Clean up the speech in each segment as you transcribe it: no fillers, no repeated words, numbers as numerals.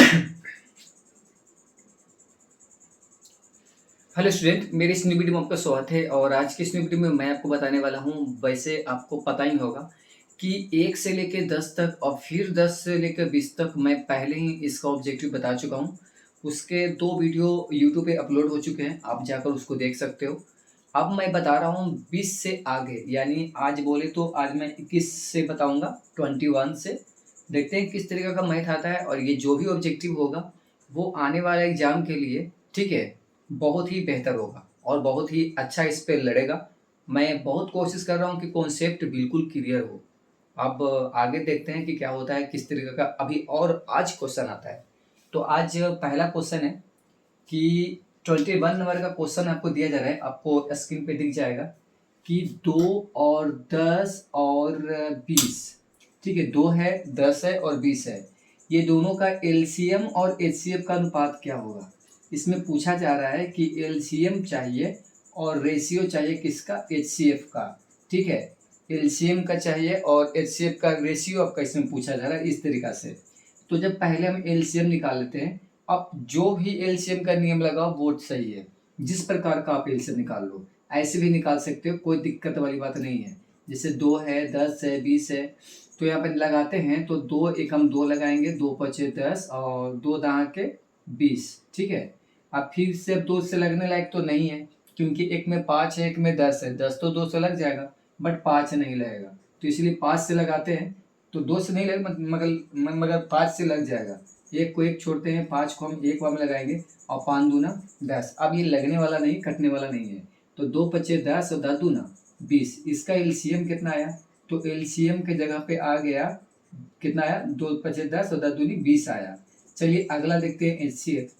Hello student, मेरे इस new video में आपका स्वागत है। और आज की इस न्यू वीडियो में मैं आपको बताने वाला हूँ, वैसे आपको पता ही होगा कि 1 से लेके 10 तक और फिर 10 से लेकर 20 तक मैं पहले ही इसका ऑब्जेक्टिव बता चुका हूँ। उसके 2 वीडियो यूट्यूब पे अपलोड हो चुके हैं, आप जाकर उसको देख सकते हो। अब मैं बता रहा हूँ 20 से आगे, यानी आज बोले तो आज मैं 21 से बताऊँगा, 21 से। देखते हैं किस तरीके का मैथ आता है, और ये जो भी ऑब्जेक्टिव होगा वो आने वाले एग्ज़ाम के लिए, ठीक है, बहुत ही बेहतर होगा और बहुत ही अच्छा इस पे लड़ेगा। मैं बहुत कोशिश कर रहा हूँ कि कॉन्सेप्ट बिल्कुल क्लियर हो। अब आगे देखते हैं कि क्या होता है, किस तरीके का अभी और आज क्वेश्चन आता है। तो आज पहला क्वेश्चन है कि 21 नंबर का क्वेश्चन आपको दिया जा रहा है, आपको स्क्रीन पे दिख जाएगा कि 2 और 10 और 20, ठीक है, 2 है, 10 है और 20 है। ये दोनों का एलसीएम और एचसीएफ का अनुपात क्या होगा। इसमें पूछा जा रहा है कि एलसीएम चाहिए और रेशियो चाहिए किसका, एचसीएफ का, ठीक है। एलसीएम का चाहिए और एचसीएफ का रेशियो आपका इसमें पूछा जा रहा है इस तरीका से। तो जब पहले हम एलसीएम निकाल लेते हैं, अब जो भी एलसीएम का नियम लगाओ वो सही है। जिस प्रकार का आप एलसीएम निकाल लो, ऐसे भी निकाल सकते हो, कोई दिक्कत वाली बात नहीं है। जैसे 2 है, 10 है, 20 है, तो यहाँ पर लगाते हैं तो 2 एक हम 2 लगाएंगे, 2 पचे 10 और 2 दहा के 20, ठीक है। अब फिर से अब 2 से लगने लायक तो नहीं है, क्योंकि एक में 5 है, एक में 10 है। 10 तो 2 से लग जाएगा, बट 5 नहीं लगेगा, तो इसलिए 5 से लगाते हैं। तो 2 से नहीं लगे, मगर 5 से लग जाएगा। एक को एक छोड़ते हैं, 5 को हम एक बार में लगाएंगे और 5 दूना 10। अब ये लगने वाला नहीं, कटने वाला नहीं है। तो 2 पचे 10 और 10 दूना 20। इसका एलसीएम कितना आया, तो एलसीएम के जगह पे आ गया, कितना आया, 2 पचे 10 और 10 दूनी 20 आया। चलिए अगला देखते हैं एचसीएफ।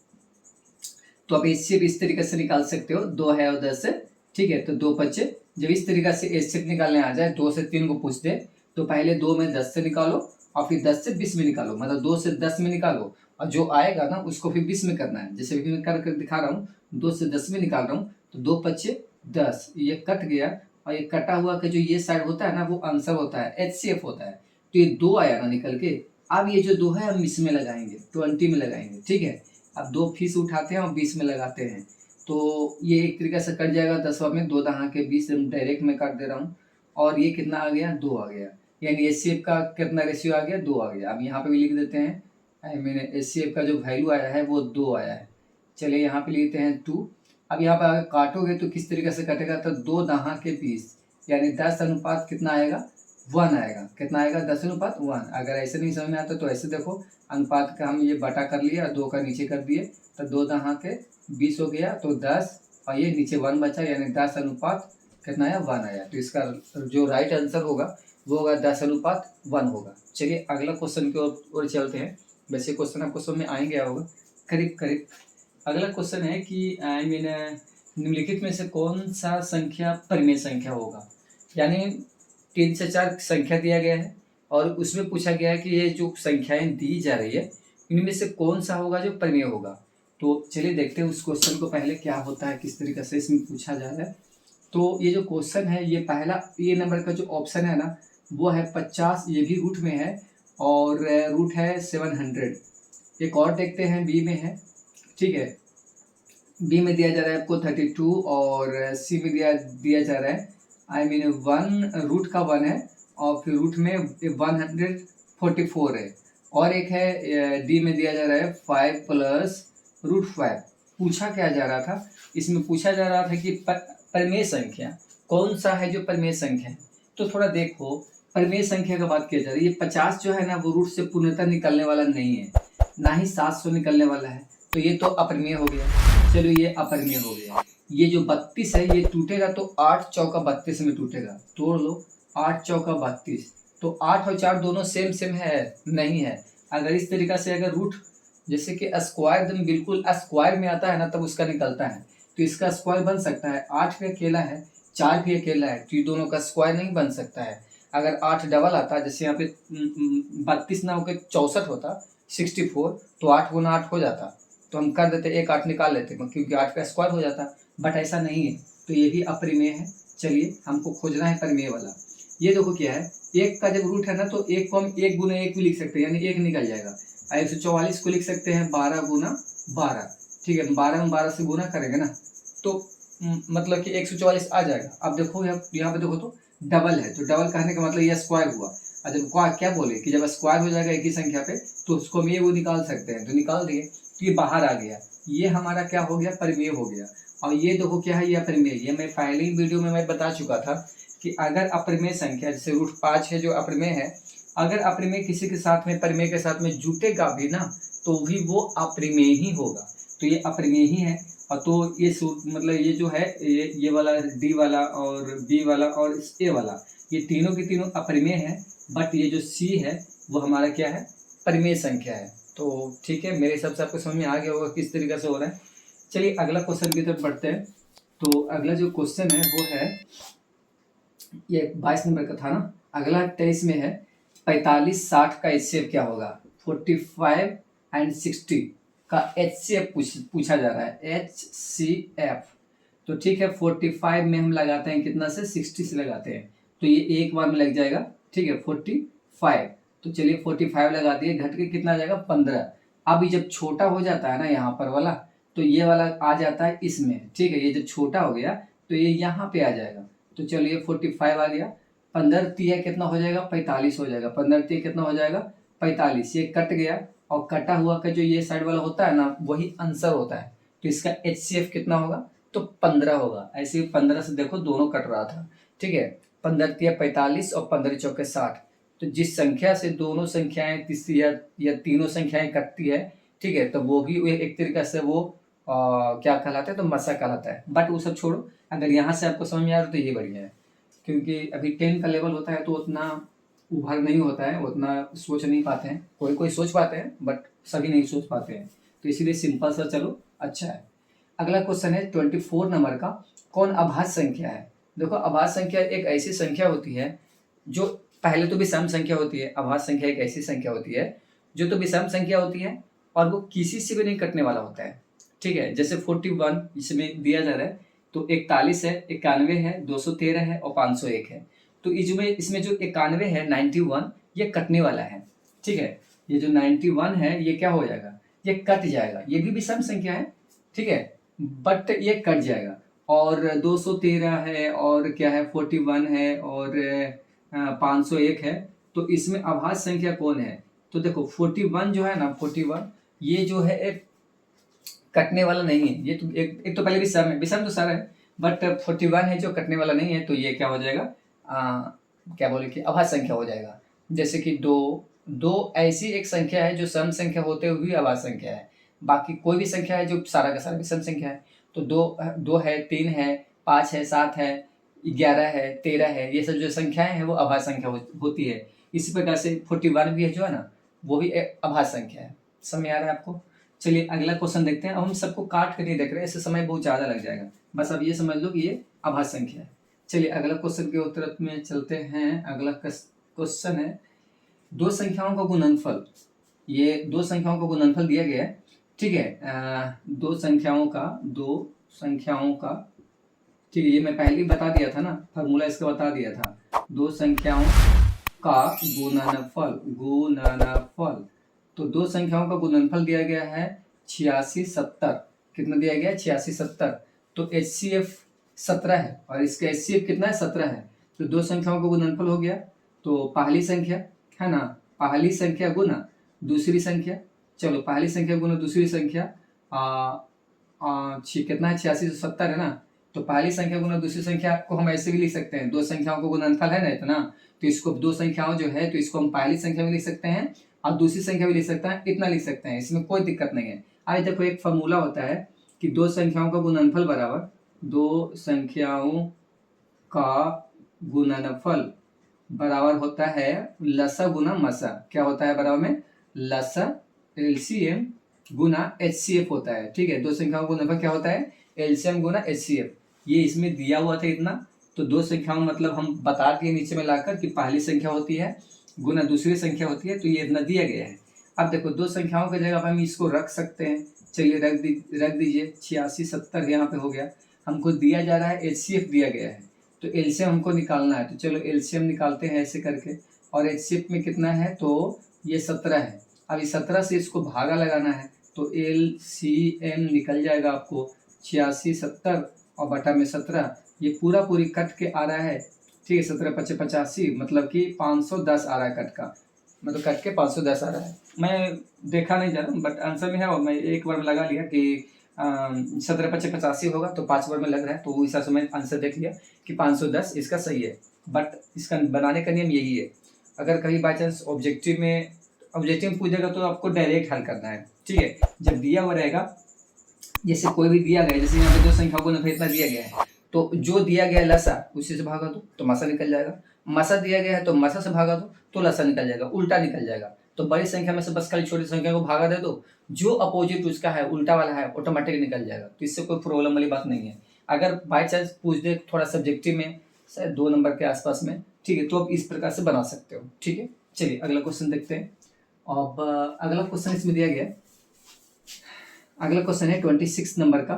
तो आप एचसीएफ इस तरीके से निकाल सकते हो, 2 है और 10 है, ठीक है। तो 2 पचे, जब इस तरीके से एचसीएफ निकालने आ जाए, 2 से 3 को पूछ दे, तो पहले 2 में 10 से निकालो और फिर 10 से 20 में निकालो, मतलब 2 से 10 में निकालो और जो आएगा ना उसको फिर 20 में करना है। जैसे भी मैं कर दिखा रहा हूँ, 2 से 10 में निकाल रहा हूँ, तो 2 पचे 10, ये कट गया और ये कटा हुआ का जो ये साइड होता है ना, वो आंसर होता है, एचसीएफ होता है। तो ये 2 आया ना निकल के। अब ये जो 2 है हम इसमें लगाएंगे, 20 में लगाएंगे, ठीक है। अब 2 फिर से उठाते हैं और 20 में लगाते हैं, तो ये एक तरीके से कट जाएगा। 10वां में 2 दहा के 20 डायरेक्ट में काट दे रहा हूँ, और ये कितना आ गया, 2 आ गया। यानी एचसीएफ का कितना रेशियो आ गया, 2 आ गया। अब यहाँ पे भी लिख देते हैं, आई मीन एचसीएफ का जो वैल्यू आया है वो 2 आया है। चलिए यहाँ पे लिखते हैं 2। अब यहाँ पर अगर काटोगे तो किस तरीके से कटेगा, तो 2 दहा के 20, यानी 10 अनुपात कितना आएगा, 1 आएगा। कितना आएगा, 10 अनुपात 1। अगर ऐसे नहीं समझ में आता तो ऐसे देखो, अनुपात का हम ये बटा कर लिया, 2 का नीचे कर दिए, तो 2 दहा के 20 हो गया, तो 10 और ये नीचे 1 बचा, यानी 10 अनुपात कितना आया, 1 आया। तो इसका जो राइट आंसर होगा वो होगा 10 अनुपात 1 होगा। चलिए अगला क्वेश्चन की ओर चलते हैं। वैसे क्वेश्चन आपको समझ में आ ही गया होगा करीब करीब। अगला क्वेश्चन है कि आई मीन निम्नलिखित में से कौन सा संख्या परिमेय संख्या होगा। यानी 3 से 4 संख्या दिया गया है और उसमें पूछा गया है कि ये जो संख्याएं दी जा रही है इनमें से कौन सा होगा जो परिमेय होगा। तो चलिए देखते हैं उस क्वेश्चन को पहले क्या होता है, किस तरीके से इसमें पूछा जा रहा है। तो ये जो क्वेश्चन है, ये पहला ए नंबर का जो ऑप्शन है ना, वो है 50, ये भी रूट में है और रूट है 700। एक और देखते हैं, बी में है, ठीक है। बी में दिया जा रहा है आपको 32 और सी में दिया जा रहा है आई मीन 1, रूट का 1 है और फिर रूट में 144 है। और एक है डी में दिया जा रहा है 5 प्लस रूट 5। पूछा क्या जा रहा था, इसमें पूछा जा रहा था कि परिमेय संख्या कौन सा है जो परिमेय संख्या है। तो थोड़ा देखो, परिमेय संख्या का बात किया जा रहा है। ये 50 जो है ना, वो रूट से पूर्णतः निकलने वाला नहीं है, ना ही 700 निकलने वाला है, तो ये तो अपरिमेय हो गया। चलो ये अपरिमेय हो गया। ये जो 32 है ये टूटेगा तो 8 चौका 32 में टूटेगा, तोड़ लो, 8 चौका 32। तो 8 और 4 दोनों सेम सेम है, नहीं है। अगर इस तरीका से अगर रूट जैसे कि स्क्वायर एकदम बिल्कुल स्क्वायर में आता है ना, तब उसका निकलता है, तो इसका स्क्वायर बन सकता है। 8 भी अकेला है, 4 भी अकेला है, तो ये दोनों का स्क्वायर नहीं बन सकता है। अगर 8 डबल आता, जैसे यहाँ पे 32 ना होकर 64 होता, 64, तो 8 गुना 8 हो जाता, तो हम कर देते, एक 8 निकाल लेते, क्योंकि 8 का स्क्वायर हो जाता। बट ऐसा नहीं है, तो ये भी अपरिमेय है। चलिए हमको खोजना है परिमेय वाला। ये देखो क्या है, एक का जब रूट है ना, तो एक को हम 1 गुना 1 भी लिख सकते हैं, यानी 1 निकल जाएगा। 144 को लिख सकते हैं 12 गुना 12, ठीक है, 12 में 12 से गुना करेंगे ना तो मतलब कि 144 आ जाएगा। अब देखो यहाँ पे देखो तो डबल है, तो डबल कहने का मतलब यह स्क्वायर हुआ। और जब क्या बोले कि जब स्क्वायर हो जाएगा एक ही संख्या पे तो उसको हम ये वो निकाल सकते हैं, तो निकाल दिए तो ये बाहर आ गया, ये हमारा क्या हो गया, परिमेय हो गया। और ये देखो क्या है, ये अपरिमेय, ये मैं पहले ही वीडियो में मैं बता चुका था कि अगर अपरिमेय संख्या जैसे √5 है जो अपरिमेय है, अगर अपरिमेय किसी के साथ में परिमेय के साथ में जुटेगा भी ना तो भी वो अपरिमेय ही होगा, तो ये अपरिमेय ही है। और तो ये मतलब ये जो है ये वाला डी वाला और बी वाला और ए वाला ये तीनों के तीनों अपरिमेय है, बट ये जो सी है वो हमारा क्या है, परिमेय संख्या है। तो ठीक है, मेरे हिसाब से आपको समझ में आ गया होगा किस तरीके से हो रहा है। चलिए अगला क्वेश्चन की तरफ बढ़ते हैं। तो अगला जो क्वेश्चन है वो है, ये 22 नंबर का था ना, अगला 23 में है 45-60 का HCF क्या होगा। 45 एंड 60 का HCF पूछा जा रहा है, HCF। तो ठीक है, 45 में हम लगाते हैं कितना से, 60 से लगाते हैं, तो ये एक बार में लग जाएगा, ठीक है 45। तो चलिए 45 लगा दिए, घट के कितना आ जाएगा 15। अभी जब छोटा हो जाता है ना यहाँ पर वाला, तो ये वाला आ जाता है इसमें, ठीक है, ये जब छोटा हो गया तो ये यहाँ पे आ जाएगा। तो चलिए 45 आ गया, 15 तिया कितना हो जाएगा, 45 हो जाएगा, 15 तिया कितना हो जाएगा 45, ये कट गया और कटा हुआ का जो ये साइड वाला होता है ना वही आंसर होता है, तो इसका HCF कितना होगा, तो 15 होगा। ऐसे 15 से देखो दोनों कट रहा था, ठीक है, 15 तिया 45 और 15 चौके 60। तो जिस संख्या से दोनों संख्याएं तीसरी या तीनों संख्याएं कटती है, ठीक है, तो वो भी एक तरीके से वो क्या कहलाता है, तो मसा कहलाता है। बट वो सब छोड़ो, अगर यहाँ से आपको समझ में आ रहा तो ये बढ़िया है, क्योंकि अभी 10 का लेवल होता है तो उतना उभर नहीं होता है, उतना सोच नहीं पाते हैं, कोई कोई सोच पाते हैं बट सभी नहीं सोच पाते हैं, तो इसीलिए सिंपल सा चलो अच्छा है। अगला क्वेश्चन है 24 नंबर का, कौन अभाज्य संख्या है। देखो अभाज्य संख्या एक ऐसी संख्या होती है जो पहले तो विषम संख्या होती है। अभाज्य संख्या एक ऐसी संख्या होती है जो तो विषम संख्या होती है और वो किसी से भी नहीं कटने वाला होता है, ठीक है। जैसे 41 इसमें दिया जा रहा है, तो 41 है, 91 है, 213 है और 501 है। तो इसमें जो 91 है 91 ये कटने वाला है, ठीक है। ये जो 91 है ये क्या हो जाएगा, ये कट जाएगा, ये भी विषम संख्या है, ठीक है, बट ये कट जाएगा। और 213 है और क्या है 41 है और 501 है, तो इसमें अभाज्य संख्या कौन है। तो देखो 41 जो है ना, 41 ये जो है एक कटने वाला नहीं है, ये तो एक तो पहले विषम है, विषम तो सारा है, बट 41 है जो कटने वाला नहीं है, तो ये क्या हो जाएगा, क्या बोले कि अभाज्य संख्या हो जाएगा। जैसे कि दो ऐसी एक संख्या है जो सम संख्या होते हुए अभाज्य संख्या है, बाकी कोई भी संख्या है जो सारा का सारा विषम संख्या है। तो दो है, 3 है, 5 है, 7 है, 11 है, 13 है, ये सब जो संख्याएं हैं वो अभाज्य संख्या होती है। इसी प्रकार से 41 भी है जो है ना, वो भी एक अभाज्य संख्या है। समझ आ रहा है आपको। चलिए अगला क्वेश्चन देखते हैं। अब हम सबको काट कर नहीं देख रहे हैं, इससे समय बहुत ज़्यादा लग जाएगा, बस अब ये समझ लो कि ये अभाज्य संख्या है। चलिए अगला क्वेश्चन के उत्तर में चलते हैं। अगला क्वेश्चन है दो संख्याओं का गुणनफल। ये दो संख्याओं का गुणनफल दिया गया है, ठीक है, दो संख्याओं का, ठीक है, ये मैं पहले ही बता दिया था ना, फार्मूला इसका बता दिया था। दो संख्याओं का गुणनफल, तो दो संख्याओं का गुणनफल दिया गया है 86 70। कितना दिया गया है, 86 70। तो HCF 17 है और इसका HCF कितना है, 17 है। तो दो संख्याओं का गुणनफल हो गया, तो पहली संख्या है ना, पहली संख्या गुना दूसरी संख्या, चलो पहली संख्या गुना दूसरी संख्या, कितना है 86 70 है ना, तो पहली संख्या गुना दूसरी संख्या को हम ऐसे भी लिख सकते हैं, दो संख्याओं का गुणनफल है ना इतना, तो इसको दो संख्याओं जो है तो इसको हम पहली संख्या में लिख सकते हैं और दूसरी संख्या भी लिख सकते हैं, इतना लिख सकते हैं, इसमें कोई दिक्कत नहीं है। आइए देखो एक फार्मूला होता है कि दो संख्याओं का गुणनफल बराबर, दो संख्याओं का गुणनफल बराबर होता है लसा गुना मसा। क्या होता है बराबर में, लसा LCM गुना HCF होता है, ठीक है। दो संख्याओं का गुणनफल क्या होता है, LCM गुना HCF। ये इसमें दिया हुआ था इतना, तो दो संख्याओं मतलब हम बता दिए नीचे में लाकर कि पहली संख्या होती है गुना दूसरी संख्या होती है, तो ये इतना दिया गया है। अब देखो दो संख्याओं की जगह पर हम इसको रख सकते हैं, चलिए रख दीजिए 86 70 यहाँ पे हो गया। हमको दिया जा रहा है HCF दिया गया है, तो LCM हमको निकालना है, तो चलो LCM निकालते हैं ऐसे करके। और HCF में कितना है, तो ये 17 है, अब इस 17 से इसको भागा लगाना है, तो LCM निकल जाएगा आपको 86 70 और बटा में 17, ये पूरा पूरी कट के आ रहा है। ठीक है, 17 पच्चे 85, मतलब कि 510 आ रहा है कट का, मतलब कट के 510 आ रहा है। मैं देखा नहीं जा रहा बट आंसर में है, और मैं एक बार में लगा लिया कि 17 पच्चे 85 होगा, तो 5 बार में लग रहा है, तो वो हिसाब से मैं आंसर देख लिया कि 510 इसका सही है। बट इसका बनाने का नियम यही है, अगर कहीं बाई चांस ऑब्जेक्टिव में पूछेगा तो आपको डायरेक्ट हल करना है। ठीक है, जब दिया हुआ रहेगा, जैसे कोई भी दिया गया, जैसे यहाँ पे 2 संख्या को इतना दिया गया है, तो जो दिया गया है लसा, उसी से भागा दो तो मसा निकल जाएगा। मसा दिया गया है तो मसा से भागा दो तो लसा निकल जाएगा, उल्टा निकल जाएगा। तो बड़ी संख्या में से बस खाली छोटी संख्या को भागा दे दो, जो अपोजिट उसका है, उल्टा वाला है, ऑटोमेटिक निकल जाएगा। तो इससे कोई प्रॉब्लम वाली बात नहीं है। अगर बाई चांस पूछ दे थोड़ा सब्जेक्टिव में, शायद 2 नंबर के आसपास में, ठीक है, तो आप इस प्रकार से बना सकते हो। ठीक है, चलिए अगला क्वेश्चन देखते हैं। अब अगला क्वेश्चन इसमें दिया गया है, अगला क्वेश्चन है 26 नंबर का।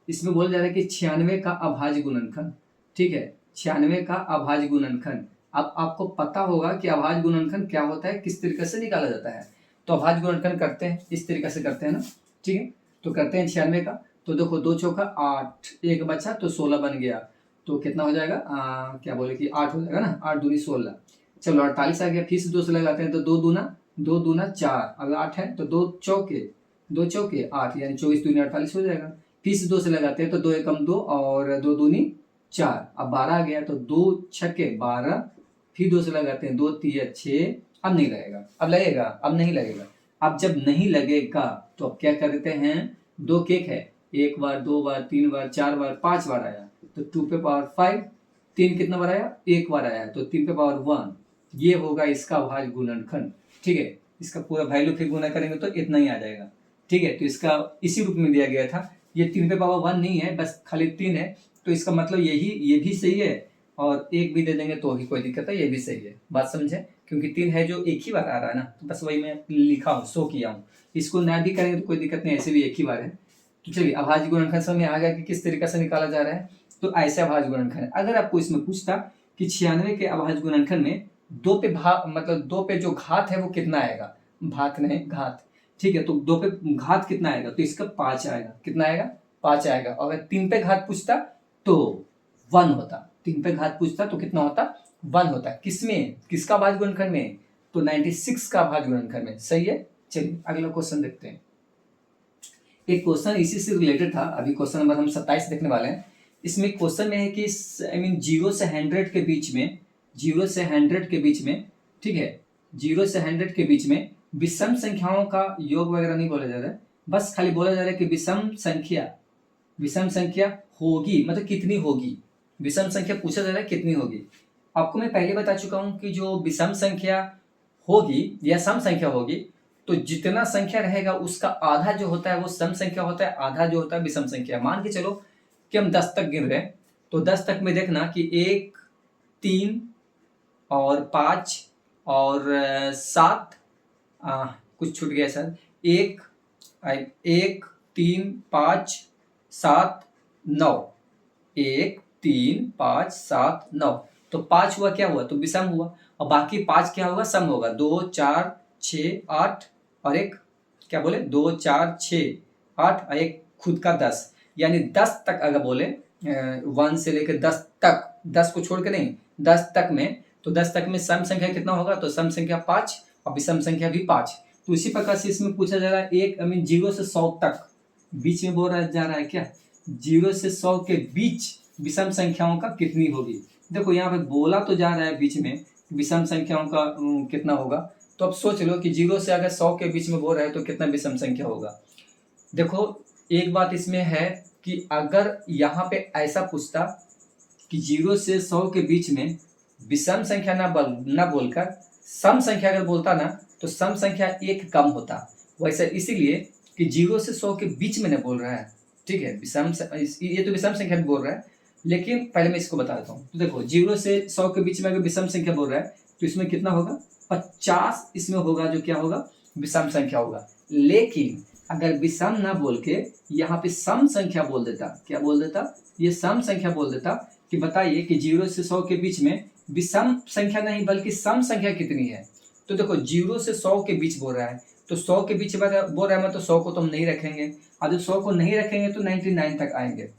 इसमें बोला जा रहा है कि 96 का अभाज्य गुणनखंड। ठीक है, 96 का अभाज्य गुणनखंड। अब आपको पता होगा कि अभाज्य गुणनखंड क्या होता है, किस तरीके से निकाला जाता है। तो अभाज्य गुणनखंड करते हैं, इस तरीके से करते हैं ना। ठीक है, तो करते हैं 96 का। तो देखो 2 चौका 8, एक बचा तो 16 बन गया, तो कितना हो जाएगा, क्या बोले कि 8 हो जाएगा ना, 8 दूनी 16। चलो 48 आ गया, फिर से 2 से लगाते हैं, तो 2 दूना 4, अगर 8 है तो 2 चौके 8, यानी 24 दूनी 48 हो जाएगा। फिर से 2 से लगाते हैं, तो 2 एकम 2 और 2 दूनी 4, अब 12 आ गया, तो 2 छक्के 12, फिर 2 से लगाते हैं, 2 तिया 6, अब नहीं लगेगा, अब लगेगा, अब नहीं लगेगा। अब जब नहीं लगेगा तो अब क्या करते हैं, 2 केक है, 1 बार 2 बार 3 बार 4 बार 5 बार आया, तो 2 पे पावर 5, 3 कितना बार आया, 1 बार आया, तो 3 पे पावर 1, ये होगा इसका अभाज्य गुणनखंड। ठीक है, इसका पूरा वैल्यू फिर गुना करेंगे तो इतना ही आ जाएगा। ठीक है, तो इसका इसी रूप में दिया गया था, ये 3 पे पावर 1 नहीं है, बस खाली 3 है, तो इसका मतलब ये भी सही है, और 1 भी दे देंगे तो भी कोई दिक्कत है, ये भी सही है। बात समझे, क्योंकि 3 है जो एक ही बार आ रहा है ना, तो बस वही मैं लिखा हूँ, शो किया हूँ। इसको ना भी करेंगे तो कोई दिक्कत नहीं, ऐसे भी एक ही बार है। तो चलिए अभाज्य गुणनखंड समझ में आ गया कि किस तरीके से निकाला जा रहा है। तो ऐसे अभाज्य गुणनखंड, अगर आपको इसमें पूछता कि 96 के अभाज्य गुणनखंड में 2 पे मतलब 2 पे जो घात है वो कितना आएगा, भात नहीं घात। ठीक है, तो 2 पे घात कितना आएगा, तो इसका 5 आएगा, कितना आएगा, 5 आएगा। और अगर 3 पे घात पूछता तो 1 होता, 3 पे घात पूछता तो कितना होता, 1 होता। किसमें, किसका अभाज्य गुणनखंड में, तो 96 का अभाज्य गुणनखंड में। सही है, चलिए अगला क्वेश्चन देखते हैं। एक क्वेश्चन इसी से रिलेटेड था, अभी क्वेश्चन नंबर हम 27 देखने वाले हैं। इसमें क्वेश्चन में है कि 0 से 100 के बीच में, 0 से 100 के बीच में, ठीक है, 0 से 100 के बीच में विषम संख्याओं का योग वगैरह नहीं बोला जा रहा है, बस खाली बोला जा रहा है कि विषम संख्या होगी, मतलब कितनी होगी, विषम संख्या पूछा जा रहा है कितनी होगी। आपको मैं पहले बता चुका हूं कि जो विषम संख्या होगी या सम संख्या होगी, तो जितना संख्या रहेगा उसका आधा जो होता है वो सम संख्या होता है, आधा जो होता है विषम संख्या। मान के चलो कि हम 10 तक गिन रहे हैं, तो 10 तक में देखना कि 1 3 और 5 और 7, कुछ छूट गया सर, 1 3 5 7 9, 1 3 5 7 9, तो 5 हुआ, क्या हुआ, तो विषम हुआ, और बाकी 5 क्या होगा, सम होगा। 2 4 6 8 और एक क्या बोले, 2 4 6 8 और एक खुद का 10, यानी 10 तक अगर बोले 1 से लेकर 10 तक, 10 को छोड़ के नहीं, 10 तक में, तो 10 तक में सम संख्या कितना होगा, तो सम संख्या 5 और विषम संख्या भी 5। तो इसी प्रकार से इसमें पूछा जा रहा है, एक 0 से 100 तक बीच में बोला जा रहा है, क्या 0 से 100 के बीच विषम संख्याओं का कितनी होगी। देखो यहाँ पे बोला तो जा रहा है बीच में विषम संख्याओं का कितना होगा, तो अब सोच लो कि 0 से अगर 100 के बीच में बोल रहा है तो कितना विषम संख्या होगा। देखो एक बात इसमें है कि अगर यहाँ पे ऐसा पूछता कि 0 से 100 के बीच में विषम संख्या ना बोलकर सम संख्या अगर बोलता ना, तो सम संख्या 1 कम होता। वैसे इसीलिए कि 0 से 100 के बीच में न बोल रहा है, ठीक है, ये तो विषम संख्या भी बोल रहा है, लेकिन पहले मैं इसको बता देता हूँ। तो देखो 0 से 100 के बीच में अगर विषम संख्या बोल रहा है तो इसमें कितना होगा, 50 इसमें होगा, जो क्या होगा, विषम संख्या होगा। लेकिन अगर विषम ना बोल के यहाँ पे सम संख्या बोल देता, क्या बोल देता, ये सम संख्या बोल देता कि बताइए कि 0 से 100 के बीच में विषम संख्या नहीं बल्कि सम संख्या कितनी है, तो देखो 0 से 100 के बीच बोल रहा है, तो 100 के बीच बोल रहा है, मतलब 100 को तो हम नहीं रखेंगे। अब जब 100 को नहीं रखेंगे तो 99 तक आएंगे।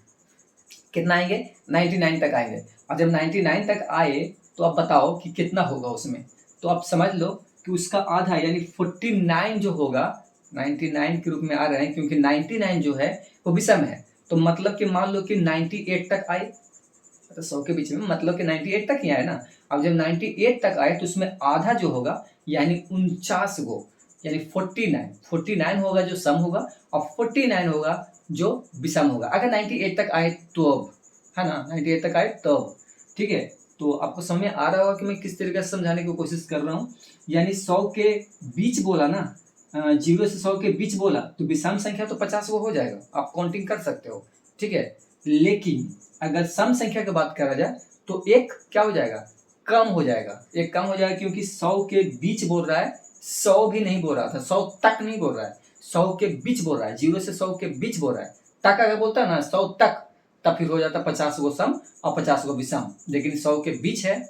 कितना आएंगे? 99 तक आएंगे। और जब 99 तक आए तो अब बताओ कि कितना होगा उसमें। तो आप समझ लो कि उसका आधा यानी 49 जो होगा 99 के रूप में आ रहे हैं, क्योंकि 99 जो है वो विषम है। तो मतलब कि मान लो कि 98 तक आए, तो 100 के बीच में मतलब कि 98 तक ही आए ना। अब जब 98 तक आए तो उसमें आधा जो होगा यानी 49 गो, यानी 49 होगा जो सम होगा, और 49 होगा जो विषम होगा, अगर 98 तक आए तो। अब है ना, 98 तक आए तो। ठीक है, तो आपको समझ में आ रहा होगा कि मैं किस तरीके से समझाने की कोशिश कर रहा हूँ। यानी 100 के बीच बोला ना, 0 से 100 के बीच बोला तो विषम संख्या तो 50 को हो जाएगा, आप काउंटिंग कर सकते हो। ठीक है, लेकिन अगर सम संख्या की बात करा जाए तो एक क्या हो जाएगा? कम हो जाएगा, एक कम हो जाएगा, क्योंकि 100 के बीच बोल रहा है, 100 भी नहीं बोल रहा था, 100 तक नहीं बोल रहा है, 100 के बीच बोल रहा है, 0 से 100 के बीच बोल रहा है। तक अगर बोलता है ना 100 तक, तब फिर हो जाता 50 को सम और 50 को विषम, लेकिन 100 के बीच है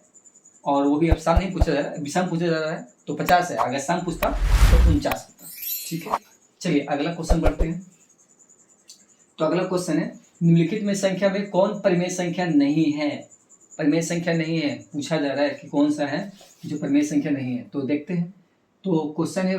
और वो भी अब सम नहीं पूछा जा रहा है, विषम पूछा जा रहा है, तो 50 है। अगर सम पूछता तो 49 होता। ठीक है, चलिए अगला क्वेश्चन बढ़ते हैं। तो अगला क्वेश्चन है, निम्नलिखित में संख्या में कौन परिमेय संख्या नहीं है? परिमेय संख्या नहीं है, पूछा जा रहा है कि कौन सा है जो परिमेय संख्या नहीं है। तो देखते हैं। तो क्वेश्चन है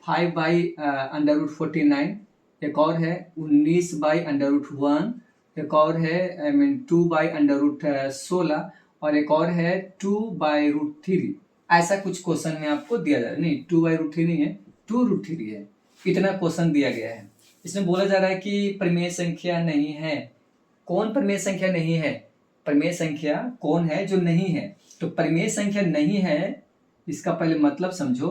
5/√49, एक और है 19/√1, एक और है 2/√16, और एक और है 2/√3। ऐसा कुछ क्वेश्चन में आपको दिया जा रहा है। नहीं, 2/√3 नहीं है, 2√3 है। इतना क्वेश्चन दिया गया है। इसमें बोला जा रहा है कि परिमेय संख्या नहीं है। कौन परिमेय संख्या नहीं है? परिमेय संख्या कौन है जो नहीं है? तो परिमेय संख्या नहीं है, इसका पहले मतलब समझो।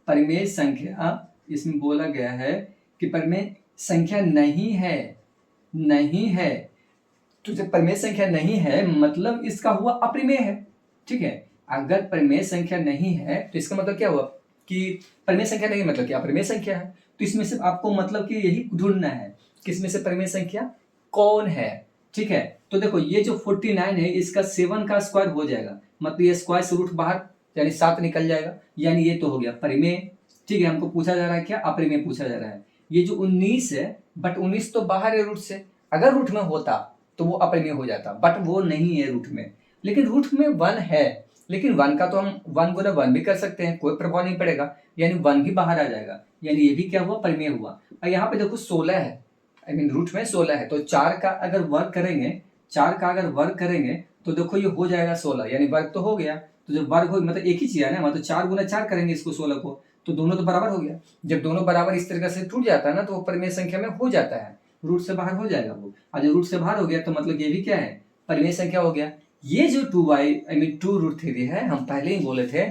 परिमेय संख्या, इसमें बोला गया है कि परिमेय संख्या नहीं है, नहीं है। तो जब परिमेय संख्या नहीं है मतलब इसका हुआ अपरिमेय है। ठीक है, अगर परिमेय संख्या नहीं है तो इसका मतलब क्या हुआ कि परिमेय संख्या नहीं मतलब क्या? अपरिमेय संख्या है। तो इसमें से आपको मतलब कि यही ढूंढना है कि इसमें से परिमेय संख्या कौन है। ठीक है, तो देखो ये जो 49 है इसका 7 का स्क्वायर हो जाएगा, मतलब ये स्क्वायर से रूट बाहर यानी 7 निकल जाएगा, यानी ये तो हो गया परिमेय। ठीक है, हमको पूछा जा रहा है क्या? अपरिमेय पूछा जा रहा है। ये जो 19 है, बट 19 तो बाहर है रूट से, अगर रूट में होता तो वो अपरिमेय हो जाता, बट वो नहीं है रूट में। लेकिन रूट में 1 है, लेकिन 1 का तो हम 1 गुना 1 भी कर सकते हैं, कोई प्रभाव नहीं पड़ेगा, यानी 1 भी बाहर आ जाएगा, यानी ये भी क्या हुआ? परिमेय हुआ। और यहाँ पे देखो 16 है, आई मीन रूट में 16 है, तो 4 का अगर वर्ग करेंगे, 4 का अगर वर्ग करेंगे तो देखो ये हो जाएगा 16, यानी वर्ग तो हो गया। तो जब वर्ग हो मतलब एक ही चीज है ना, मतलब 4 गुना 4 करेंगे इसको 16 को, तो दोनों तो बराबर हो गया। जब दोनों बराबर इस तरीके से टूट जाता है ना तो वो परिमेय संख्या में हो जाता है, रूट से बाहर हो जाएगा वो। और जब रूट से बाहर हो गया तो मतलब ये भी क्या है? परिमेय संख्या हो गया। ये जो 2√3 है, हम पहले ही बोले थे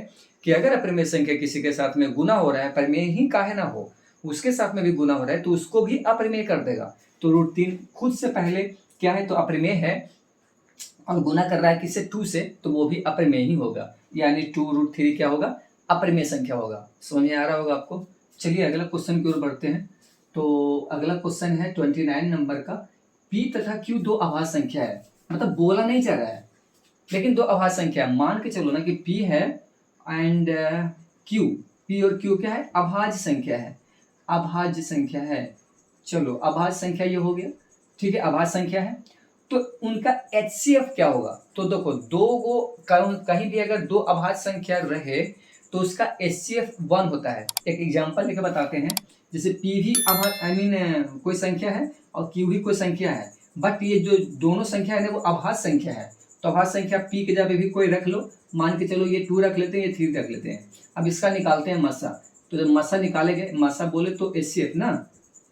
कि अगर अपरिमेय संख्या किसी के साथ में गुना हो रहा है, परिमेय ही काहे ना हो, उसके साथ में भी गुना हो रहा है तो उसको भी अपरिमेय कर देगा। तो √3 खुद से पहले क्या है? तो अपरिमेय है, और गुना कर रहा है किससे? 2 से, तो वो भी अपरिमेय ही होगा, यानी 2√3 क्या होगा? अपरिमेय संख्या होगा। समझ में आ रहा होगा आपको। चलिए अगला क्वेश्चन की ओर बढ़ते हैं। तो अगला क्वेश्चन है 29 नंबर का। P तथा Q दो अभाज्य संख्या है, मतलब बोला नहीं जा रहा है लेकिन दो अभाज्य संख्या। मान के चलो ना कि P है एंड Q, P और Q क्या है? अभाज्य संख्या है, अभाज्य संख्या है। चलो अभाज्य संख्या ये हो गया। ठीक है, अभाज्य संख्या है तो उनका HCF क्या होगा? तो देखो दो को कहीं भी अगर दो अभाज्य संख्या रहे तो उसका HCF 1 होता है। एक एग्जांपल लेकर बताते हैं। जैसे P भी कोई संख्या है और Q भी कोई संख्या है, बट ये जो दोनों संख्या है ना वो अभाज्य संख्या है। तो अभाज्य संख्या P के जगह भी कोई रख लो, मान के चलो ये 2 रख लेते हैं, ये 3 रख लेते हैं। अब इसका निकालते हैं मसा। तो जब मसा निकालेंगे, मसा बोले तो HCF ना,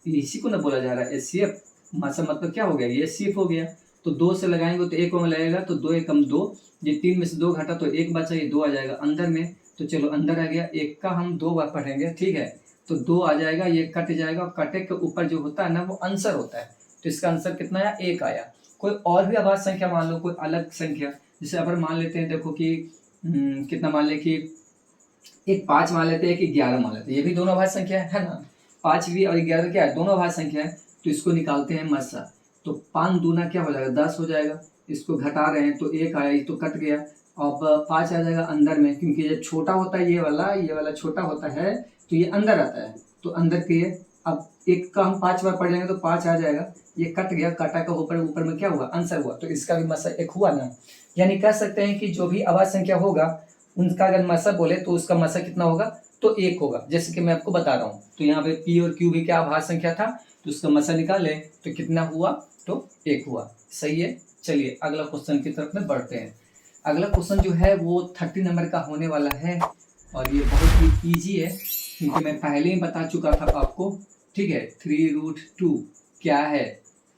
इसी को ना बोला जा रहा है HCF। मसा मतलब क्या हो गया? ये HCF हो गया। तो 2 से लगाएंगे तो 1 में लगेगा, तो 2 एकम 2, ये 3 में से 2 घटा तो 1 बचा, ये 2 आ जाएगा अंदर में। तो चलो अंदर आ गया, 1 का हम 2 बार पढ़ेंगे। ठीक है, तो 2 आ जाएगा, ये कट जाएगा, और कटे के ऊपर जो होता है ना वो आंसर होता है। तो इसका आंसर कितना आया? 1 आया। कोई और भी अभाज्य संख्या मान लो, कोई अलग संख्या, जैसे अगर मान लेते हैं, देखो कि कितना मान ले कि एक 5 मान लेते हैं, एक 11 मान लेते हैं, ये भी दोनों अभाज्य संख्या है ना। 5 भी और 11 क्या है? दोनों अभाज्य संख्या है। तो इसको निकालते हैं मसा। तो 5 दूना क्या हो जाएगा? 10 हो जाएगा। इसको घटा रहे हैं तो 1 आया, ये तो कट गया, अब 5 आ जाएगा अंदर में, क्योंकि जब छोटा होता है ये वाला छोटा होता है तो ये अंदर आता है, तो अंदर के अब एक का हम 5 बार पढ़ लेंगे तो 5 आ जाएगा। ये कट गया, काटा का ऊपर ऊपर में क्या हुआ, आंसर हुआ, तो इसका भी मसा एक हुआ ना। यानी कह सकते हैं कि जो भी अभाज्य संख्या होगा उनका अगर मसा बोले तो उसका मसा कितना होगा, तो 1 होगा। जैसे कि मैं आपको बता रहा हूँ, तो यहाँ पे पी और क्यू भी क्या अभाज्य संख्या था, तो उसका मसा निकाले तो कितना हुआ, तो 1 हुआ। सही है। चलिए अगला क्वेश्चन की तरफ में बढ़ते हैं। अगला क्वेश्चन जो है वो 30 नंबर का होने वाला है और ये बहुत ही ईजी है, क्योंकि मैं पहले ही बता चुका था आपको। ठीक है, 3√2 क्या है।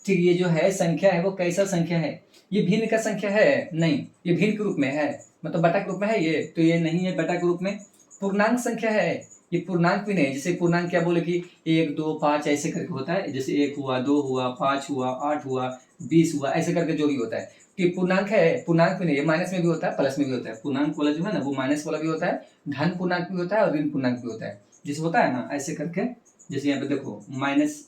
ठीक, ये जो है संख्या है वो कैसा संख्या है, ये भिन्न का संख्या है, नहीं ये भिन्न के रूप में है, मतलब बटा के रूप में है ये, तो ये नहीं है बटा के रूप में। पूर्णांक संख्या है, ये पूर्णांक भी नहीं है। जैसे पूर्णांक क्या बोले कि 1 2 5 ऐसे करके होता है, जैसे 1 हुआ, 2 हुआ, 5 हुआ, 8 हुआ, 20 हुआ, ऐसे करके जो भी होता है कि पूर्णांक है। पूर्णांक भी नहीं है, माइनस में भी होता है, प्लस में भी होता है। पूर्णांक वाला जो है ना वो माइनस वाला भी होता है, धन पूर्णांक भी होता है और ऋण पूर्णांक भी होता है। जैसे होता है ना ऐसे करके, जैसे यहाँ पे देखो माइनस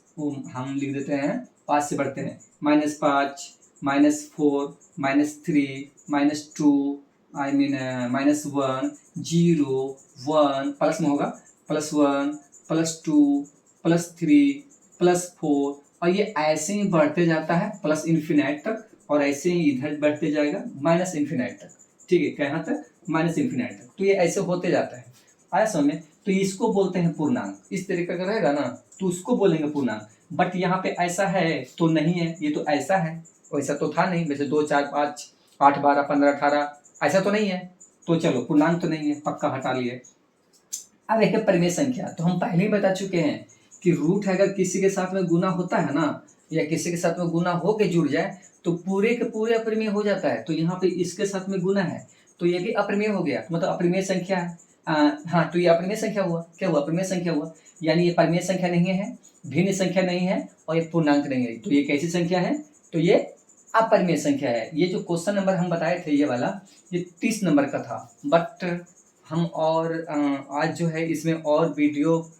हम लिख देते हैं, 5 से बढ़ते हैं, -5, -4, -3, -2, आई मीन -1, 0, 1, प्लस में होगा +1, +2, +3, +4, और ये ऐसे ही बढ़ते जाता है प्लस इन्फिनाइट तक, और ऐसे ही इधर बढ़ते जाएगा माइनस इन्फिनाइट तक। ठीक है, कहाँ तक, माइनस इन्फिनाइट तक। तो ये ऐसे होते जाता है, आया समझ में। तो इसको बोलते हैं पूर्णांक। इस तरीके का रहेगा ना तो उसको बोलेंगे पूर्णांक। बट यहाँ पे ऐसा है तो नहीं है, ये तो ऐसा है, वैसा तो था नहीं। वैसे 2 4 5 8 12 15 18 ऐसा तो नहीं है, तो चलो पूर्णांक तो नहीं है, पक्का हटा लिए। अब एक परिमेय संख्या, तो हम पहले ही बता चुके हैं कि रूट अगर किसी के साथ में गुना होता है ना, या किसी के साथ में गुना हो के जुड़ जाए तो पूरे के पूरे अपरिमेय हो जाता है। तो यहाँ पे इसके साथ में गुना है तो ये भी अपरिमेय हो गया, मतलब अपरिमेय संख्या है। हाँ, तो ये अपरिमेय संख्या हुआ, क्या हुआ, अपरिमेय संख्या हुआ। यानी ये परिमेय संख्या नहीं है, भिन्न संख्या नहीं है, और ये पूर्णांक नहीं है, तो ये कैसी संख्या है, तो ये अपरिमेय संख्या है। ये जो क्वेश्चन नंबर हम बताए थे ये वाला, ये 30 नंबर का था। बट हम और आज जो है इसमें और वीडियो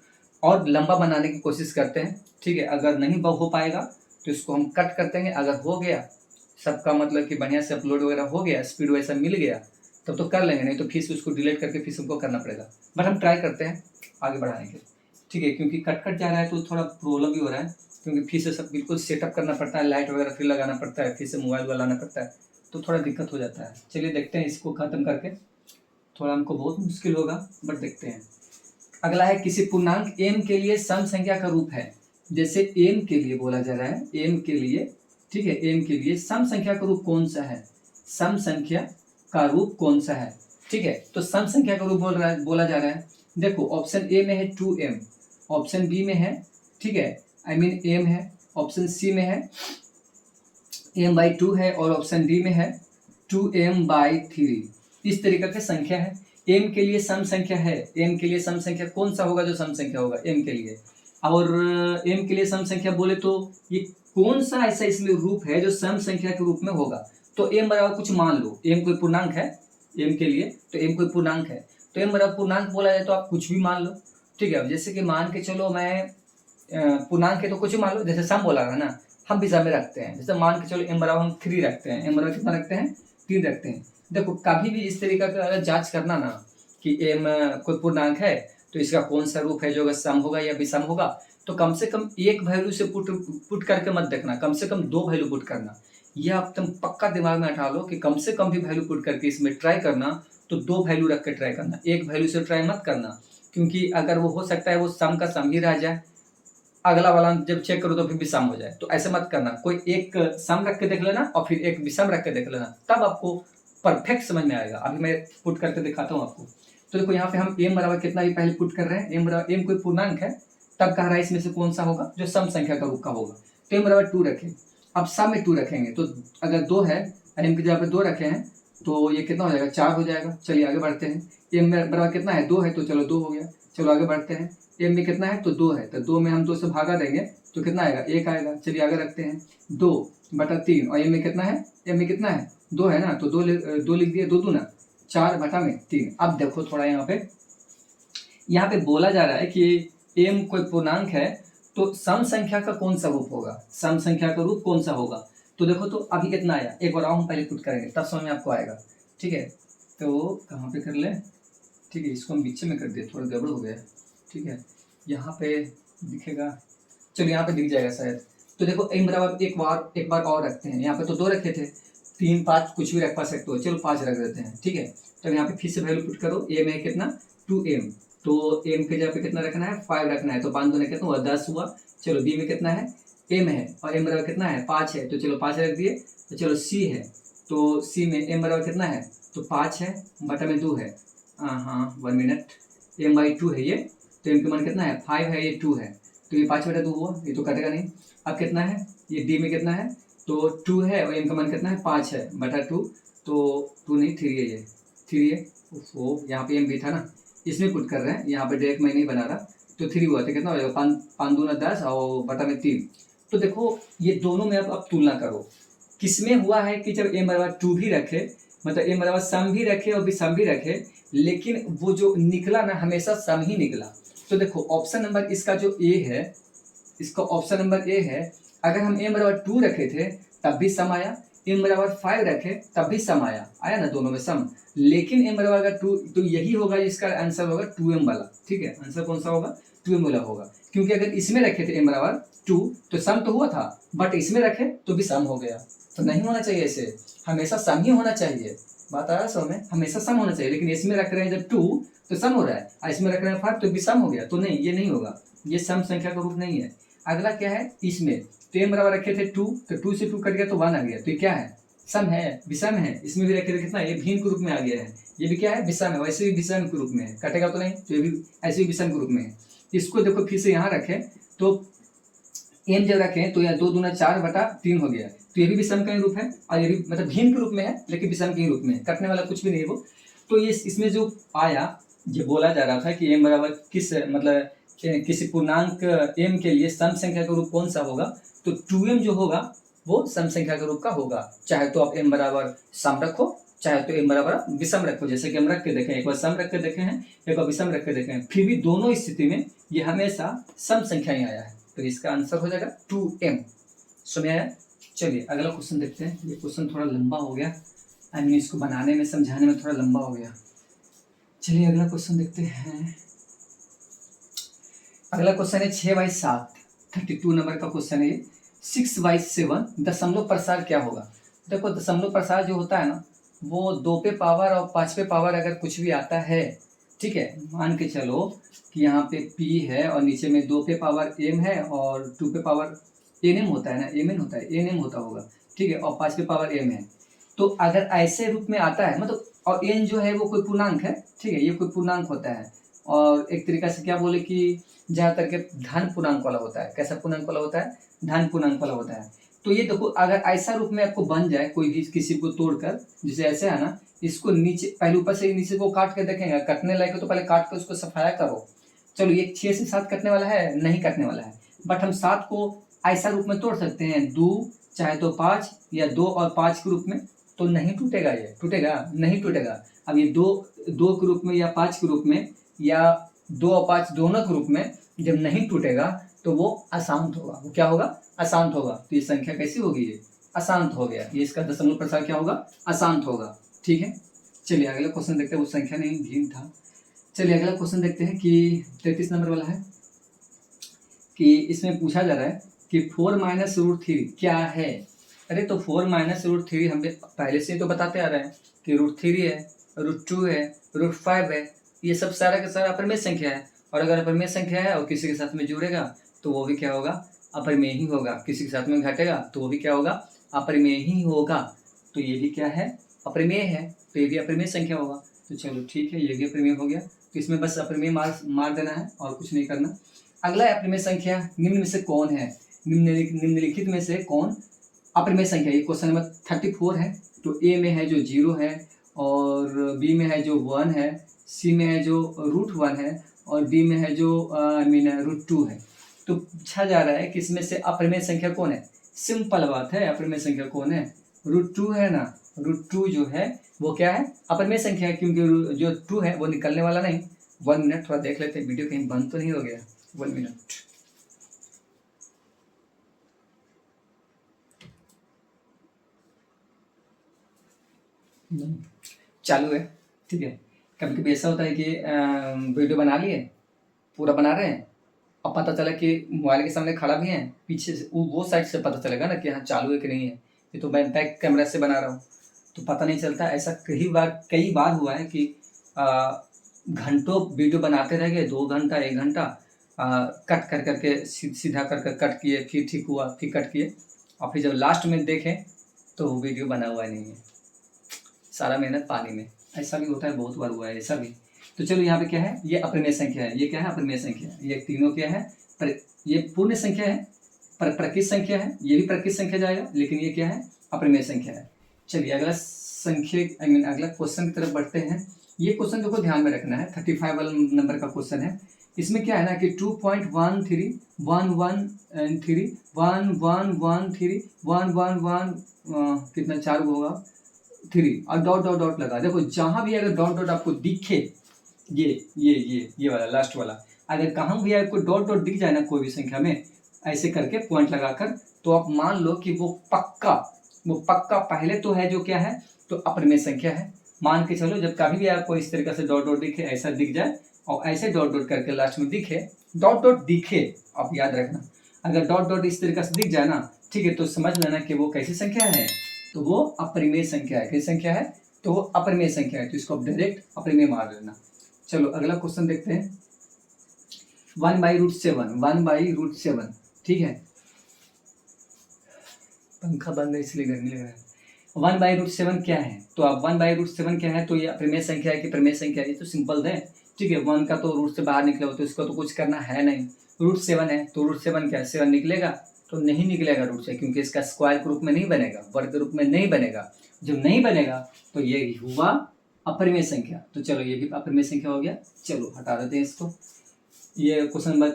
और लंबा बनाने की कोशिश करते हैं। ठीक है, अगर नहीं हो पाएगा तो इसको हम कट कर देंगे। अगर हो गया सबका, मतलब कि बढ़िया से अपलोड वगैरह हो गया, स्पीड वैसा मिल गया, तब तो कर लेंगे, नहीं तो फिर से उसको डिलीट करके फिर हमको करना पड़ेगा। बट हम ट्राई करते हैं आगे बढ़ाने के। ठीक है, क्योंकि कट कट जा रहा है तो थोड़ा प्रॉब्लम भी हो रहा है, क्योंकि फिर से सब बिल्कुल सेटअप करना पड़ता है, लाइट वगैरह फिर लगाना पड़ता है, फिर से मोबाइल वाला लाना पड़ता है, तो थोड़ा दिक्कत हो जाता है। चलिए देखते हैं इसको ख़त्म करके, थोड़ा हमको बहुत मुश्किल होगा बट देखते हैं। अगला है किसी पूर्णांक m के लिए सम संख्या का रूप है। जैसे m के लिए बोला जा रहा है, m के लिए, ठीक है, m के लिए सम संख्या का रूप कौन सा है, सम संख्या का रूप कौन सा है। ठीक है, तो सम संख्या का रूप बोला जा रहा है। देखो ऑप्शन ए में है 2m, ऑप्शन बी में है, ठीक है, आई मीन m है, ऑप्शन सी में है m/2 है, और ऑप्शन डी में है 2m/3। इस तरीके की संख्या है। m के लिए सम संख्या है, m के लिए सम संख्या कौन सा होगा जो सम संख्या होगा m के लिए, और m के लिए सम संख्या बोले तो ये कौन सा ऐसा इसलिए रूप है जो सम संख्या के रूप में होगा। तो m बराबर कुछ मान लो, m कोई पूर्णांक है m के लिए, तो m कोई पूर्णांक है, तो m बराबर पूर्णांक बोला जाए तो आप कुछ भी मान लो। ठीक है, जैसे कि मान के चलो मैं पूर्णांक है तो कुछ भी मान लो, जैसे सम बोला है ना, हम भी सम में रखते हैं। जैसे मान के चलो m बराबर हम 3 रखते हैं, m बराबर कितना रखते हैं, 3 रखते हैं। देखो कभी भी इस तरीका का अगर जांच करना ना कि m कोई पूर्णांक है तो इसका कौन सा रूप है जो अगर सम होगा या विषम होगा, तो कम से कम एक वैल्यू से पुट करके मत देखना, कम से कम 2 वैल्यू पुट करना। यह आप तुम पक्का दिमाग में हटा लो कि कम से कम भी वैल्यू पुट करके इसमें ट्राई करना, तो 2 वैल्यू रख के ट्राई करना, एक वैल्यू से ट्राई मत करना, क्योंकि अगर वो हो सकता है वो सम का सम ही रह जाए, अगला वाला जब चेक करो तो फिर विषम हो जाए। तो ऐसे मत करना, कोई एक सम रख के देख लेना और फिर एक विषम रख के देख लेना, तब आपको परफेक्ट समझ में आएगा। अभी मैं पुट करके दिखाता हूँ आपको। तो देखो यहाँ पे हम m बराबर कितना भी पहले पुट कर रहे हैं, m बराबर m कोई पूर्णांक है, तब कह रहा है इसमें से कौन सा होगा जो सम संख्या का रूप का होगा। तो m बराबर 2 रखें, अब सम में 2 रखेंगे, तो अगर 2 है और m की जगह पे 2 रखे हैं तो ये कितना हो जाएगा, 4 हो जाएगा। चलिए आगे बढ़ते हैं, m बराबर कितना है, 2 है, तो चलो 2 हो गया। चलो आगे बढ़ते हैं, m में कितना है तो 2 है, तो 2 में हम 2 से भागा देंगे तो कितना आएगा, 1 आएगा। चलिए आगे रखते हैं, 2/3, और m में कितना है, m में कितना है 2 है ना, तो 2 लिख दिए, 2 दूना 4/3। अब देखो थोड़ा यहाँ पे बोला जा रहा है कि m कोई पूर्णांक है तो सम संख्या का कौन सा रूप होगा, सम संख्या का रूप कौन सा होगा। तो देखो तो अभी कितना आया, एक बार हम पहले पुट करेंगे तब समझ में आपको आएगा। ठीक है, तो कहाँ पे कर ले, ठीक है, इसको हम बीच में कर दिए, थोड़ा गड़बड़ हो गया, ठीक है, यहाँ पे दिखेगा, चलो यहाँ पे दिख जाएगा शायद। तो देखो m बराबर एक बार और रखते हैं, यहाँ पे तो 2 रखे थे, 3 5 कुछ भी रख पा सकते हो, चलो 5 रख देते हैं, ठीक है। तो यहाँ पे फिर से वैल्यू पुट करो, m है कितना 2m, तो m के जगह पे कितना रखना है 5 रखना है, तो 5 दूनी कितना हुआ 10 हुआ। चलो b में कितना है m है और m बराबर कितना है 5 है, तो चलो 5 रख दिए। तो चलो c है, तो c में m बराबर कितना है, तो 5 है बटा में 2 है, हाँ 1 मिनट, m/2 है ये, तो m का मान कितना है 5 है, ये 2 है, तो ये 5/2 हुआ, ये तो कटेगा नहीं। अब कितना है, ये d में कितना है, तो 2 है और m का मान कितना है 5 है बटा 2, तो 2 नहीं 3 है, ये 3 है, वो यहाँ पे m भी था ना, इसमें पुट कर रहे हैं, यहाँ पे डायरेक्ट मैं नहीं बना रहा, तो 3 हुआ, तो कितना हो जाएगा 5 दूना 10 और बटा में 3। तो देखो ये दोनों में अब तुलना करो, किसमें हुआ है कि जब m बराबर 2 भी रखे, मतलब m बराबर सम भी रखे और विषम भी रखे, लेकिन वो जो निकला ना हमेशा सम ही निकला। तो देखो ऑप्शन नंबर इसका जो ए है, इसका ऑप्शन नंबर ए है, अगर हम m बराबर 2 रखे थे तब भी सम आया, m बराबर 5 रखे तब भी सम आया ना, दोनों में सम। लेकिन m बराबर अगर 2, तो यही होगा, इसका आंसर होगा 2m वाला, ठीक है, आंसर कौन सा होगा 2m वाला होगा, क्योंकि अगर इसमें रखे थे m बराबर 2 तो सम तो हुआ था, बट इसमें रखे तो भी सम हो गया, तो नहीं होना चाहिए ऐसे, हमेशा सम ही होना चाहिए, बात आया समझ में, हमेशा सम होना चाहिए, लेकिन इसमें रख रहे हैं जब 2 तो सम हो रहा है, और इसमें रख रहे हैं 5 तो भी सम हो गया, तो नहीं ये नहीं होगा, ये सम संख्या का रूप नहीं है। अगला क्या है, इसमें तो m बराबर रखे थे 2, तो 2 से 2 कट गया तो 1 आ गया, तो ये क्या है सम है, विषम है, इसमें भी रखे थे कितना, ये भिन्न के रूप में आ गया है, ये भी क्या है विषम है, वैसे भी विषम के रूप में है, कटेगा तो नहीं, तो ये भी ऐसे भी विषम के रूप में है। इसको देखो फिर से यहाँ रखें, तो m जब रखें तो यहाँ 2 दूना 4 बटा 3 हो गया, तो ये भी विषम का ही रूप है, और ये भी मतलब भिन्न के रूप में है, लेकिन विषम के ही रूप में है, कटने वाला कुछ भी नहीं है वो। तो ये इसमें जो आया, ये बोला जा रहा था कि m बराबर किस मतलब किसी पूर्णांक m के लिए सम संख्या का रूप कौन सा होगा, तो 2m जो होगा वो सम संख्या के रूप का होगा, चाहे तो आप m बराबर सम रखो, चाहे तो m बराबर विषम रखो, जैसे कि हम रख के देखें, एक बार सम रख के देखे हैं, एक बार विषम रख के देखे हैं, फिर भी दोनों स्थिति में ये हमेशा सम संख्या ही आया है, तो इसका आंसर हो जाएगा 2m। समझ आया। चलिए अगला क्वेश्चन देखते हैं, ये क्वेश्चन थोड़ा लंबा हो गया, आई मीन इसको बनाने में समझाने में थोड़ा लंबा हो गया। चलिए अगला क्वेश्चन देखते हैं, अगला क्वेश्चन है 6/7, 32 नंबर का क्वेश्चन है ये। 6/7 दशमलव प्रसार क्या होगा। देखो दशमलव प्रसार जो होता है ना, वो 2 पे पावर और 5 पे पावर अगर कुछ भी आता है, ठीक है, मान के चलो कि यहाँ पे p है और नीचे में 2 पे पावर m है और 2 पे पावर nm होता है ना, mn होता है, nm होता होगा, ठीक है, और 5 पे पावर m है, तो अगर ऐसे रूप में आता है मतलब, और n जो है वो कोई पूर्णांक है, ठीक है, ये कोई पूर्णांक होता है, और एक तरीका से क्या बोले कि जहाँ तक के धन पूर्णांक वाला होता है, कैसा पूर्णांक वाला होता है, धन पूर्णांक वाला होता है। तो ये देखो अगर ऐसा रूप में आपको बन जाए, कोई भी किसी को तोड़कर, जैसे ऐसे है ना, इसको नीचे पहले ऊपर से नीचे को काट के देखेंगे, कटने लायक हो तो पहले काट के उसको सफाया करो। चलो ये 6 से 7 कटने वाला है, नहीं कटने वाला है, बट हम 7 को ऐसा रूप में तोड़ सकते हैं, 2 चाहे तो 5 या 2 और 5 के रूप में, तो नहीं टूटेगा, ये टूटेगा नहीं टूटेगा। अब ये 2 के रूप में या 5 के रूप में या 2 और 5 दोनों के रूप में जब नहीं टूटेगा तो वो अशांत होगा, वो क्या होगा अशांत होगा, तो ये संख्या कैसी होगी, ये अशांत हो गया, ये इसका दशमलव प्रसार क्या होगा अशांत होगा, ठीक है। चलिए अगला क्वेश्चन देखते हैं, वो संख्या नहीं भिन्न था। चलिए अगला क्वेश्चन देखते हैं कि 33 नंबर वाला है, कि इसमें पूछा जा रहा है कि 4 - क्या है। अरे तो 4 - हम पहले से ही तो बताते आ रहे हैं कि √3 है, √2 है, √5 है, ये सब सारा का सारा अपरिमेय संख्या है, और अगर अपरिमेय संख्या है और किसी के साथ में जुड़ेगा तो वो भी क्या होगा अपरिमेय ही होगा, किसी के साथ में घटेगा तो वो भी क्या होगा अपरिमेय ही होगा, तो ये भी क्या है अपरिमेय है, तो ये भी अपरिमेय संख्या होगा। तो चलो ठीक है, ये भी अपरिमेय हो गया, तो इसमें बस अपरिमेय मार देना है और कुछ नहीं करना। अगला अपरिमेय संख्या निम्न में से कौन है, निम्नलिखित में से कौन अपरिमेय संख्या, ये क्वेश्चन नंबर 34 है। तो ए में है जो 0 है, और बी में है जो 1 है, सी में है जो √1 है, और डी में है जो आई मीन √2 है। तो पूछा जा रहा है कि इसमें से अपरिमेय संख्या कौन है, सिंपल बात है, अपरिमेय संख्या कौन है √2 है ना, √2 जो है वो क्या है अपरिमेय संख्या है, क्योंकि जो 2 है वो निकलने वाला नहीं। 1 मिनट थोड़ा देख लेते हैं, वीडियो कहीं बंद तो नहीं हो गया, 1 मिनट। चालू है, ठीक है। कभी कभी ऐसा होता है कि वीडियो बना लिए, पूरा बना रहे हैं, अब पता चला कि मोबाइल के सामने खड़ा भी है, पीछे से वो साइड से पता चलेगा ना कि हाँ चालू है कि नहीं है। ये तो मैं बैक कैमरा से बना रहा हूँ, तो पता नहीं चलता। ऐसा कई बार हुआ है कि घंटों वीडियो बनाते रह गए, 2 घंटा 1 घंटा, कट कर करके सीधा कर कर कट किए, फिर ठीक हुआ, फिर कट किए, और फिर जब लास्ट में देखें तो वो वीडियो बना हुआ नहीं है, सारा मेहनत पानी में। ऐसा भी होता है, बहुत बार हुआ है ऐसा भी। तो चलो यहाँ पे क्या है, ये अपरिमेय संख्या है, ये क्या है अपरिमेय संख्या है, ये तीनों क्या है ये पूर्ण संख्या है, पर प्रकृत संख्या है, ये भी प्रकृत संख्या जाएगा, लेकिन ये क्या है अपरिमेय संख्या है। चलिए अगला संख्या अगला क्वेश्चन की तरफ बढ़ते हैं। ये क्वेश्चन देखो ध्यान में रखना है, 35 वाला नंबर का क्वेश्चन है। इसमें क्या है ना कि 2.13 कितना 4 होगा 3 और डॉट डॉट डॉट लगा। देखो जहां भी अगर डॉट डॉट आपको दिखे, ये वाला लास्ट वाला, अगर कहाँ भी आपको डॉट डॉट दिख जाए ना कोई भी संख्या में, ऐसे करके पॉइंट लगाकर, तो आप मान लो कि वो पक्का पहले तो है जो क्या है, तो अपरिमेय संख्या है। मान के चलो जब कभी भी आपको इस तरीके से डॉट डॉट दिखे, ऐसा दिख जाए और ऐसे डॉट डॉट करके लास्ट में दिखे, डॉट डॉट दिखे, आप याद रखना, अगर डॉट डॉट इस तरीके से दिख जाए ना, ठीक है, तो समझ लेना कि वो कैसी संख्या है, तो वो अपरिमेय संख्या है। कैसी संख्या है, तो वो अपरिमेय संख्या है, तो इसको आप डायरेक्ट अपरिमेय मार लेना। चलो अगला क्वेश्चन देखते हैं। 1/√7 ठीक है, पंखा बंद है इसलिए गर्मी लग रहा है। 1/√7 क्या है, तो अब 1/√7 क्या है, तो ये अपरिमेय संख्या है कि परिमेय संख्या है, ये तो सिंपल है। ठीक है, 1 का तो रूट से बाहर निकला हो तो इसका तो कुछ करना है नहीं। √7 है तो √7 क्या है, 7 निकलेगा, तो नहीं निकलेगा रूट से, क्योंकि इसका स्क्वायर के रूप में नहीं बनेगा, वर्ग के रूप में नहीं बनेगा। जब नहीं बनेगा तो ये हुआ अपरिमेय संख्या। तो चलो ये भी अपरिमेय संख्या हो गया। चलो हटा देते हैं इसको। ये क्वेश्चन नंबर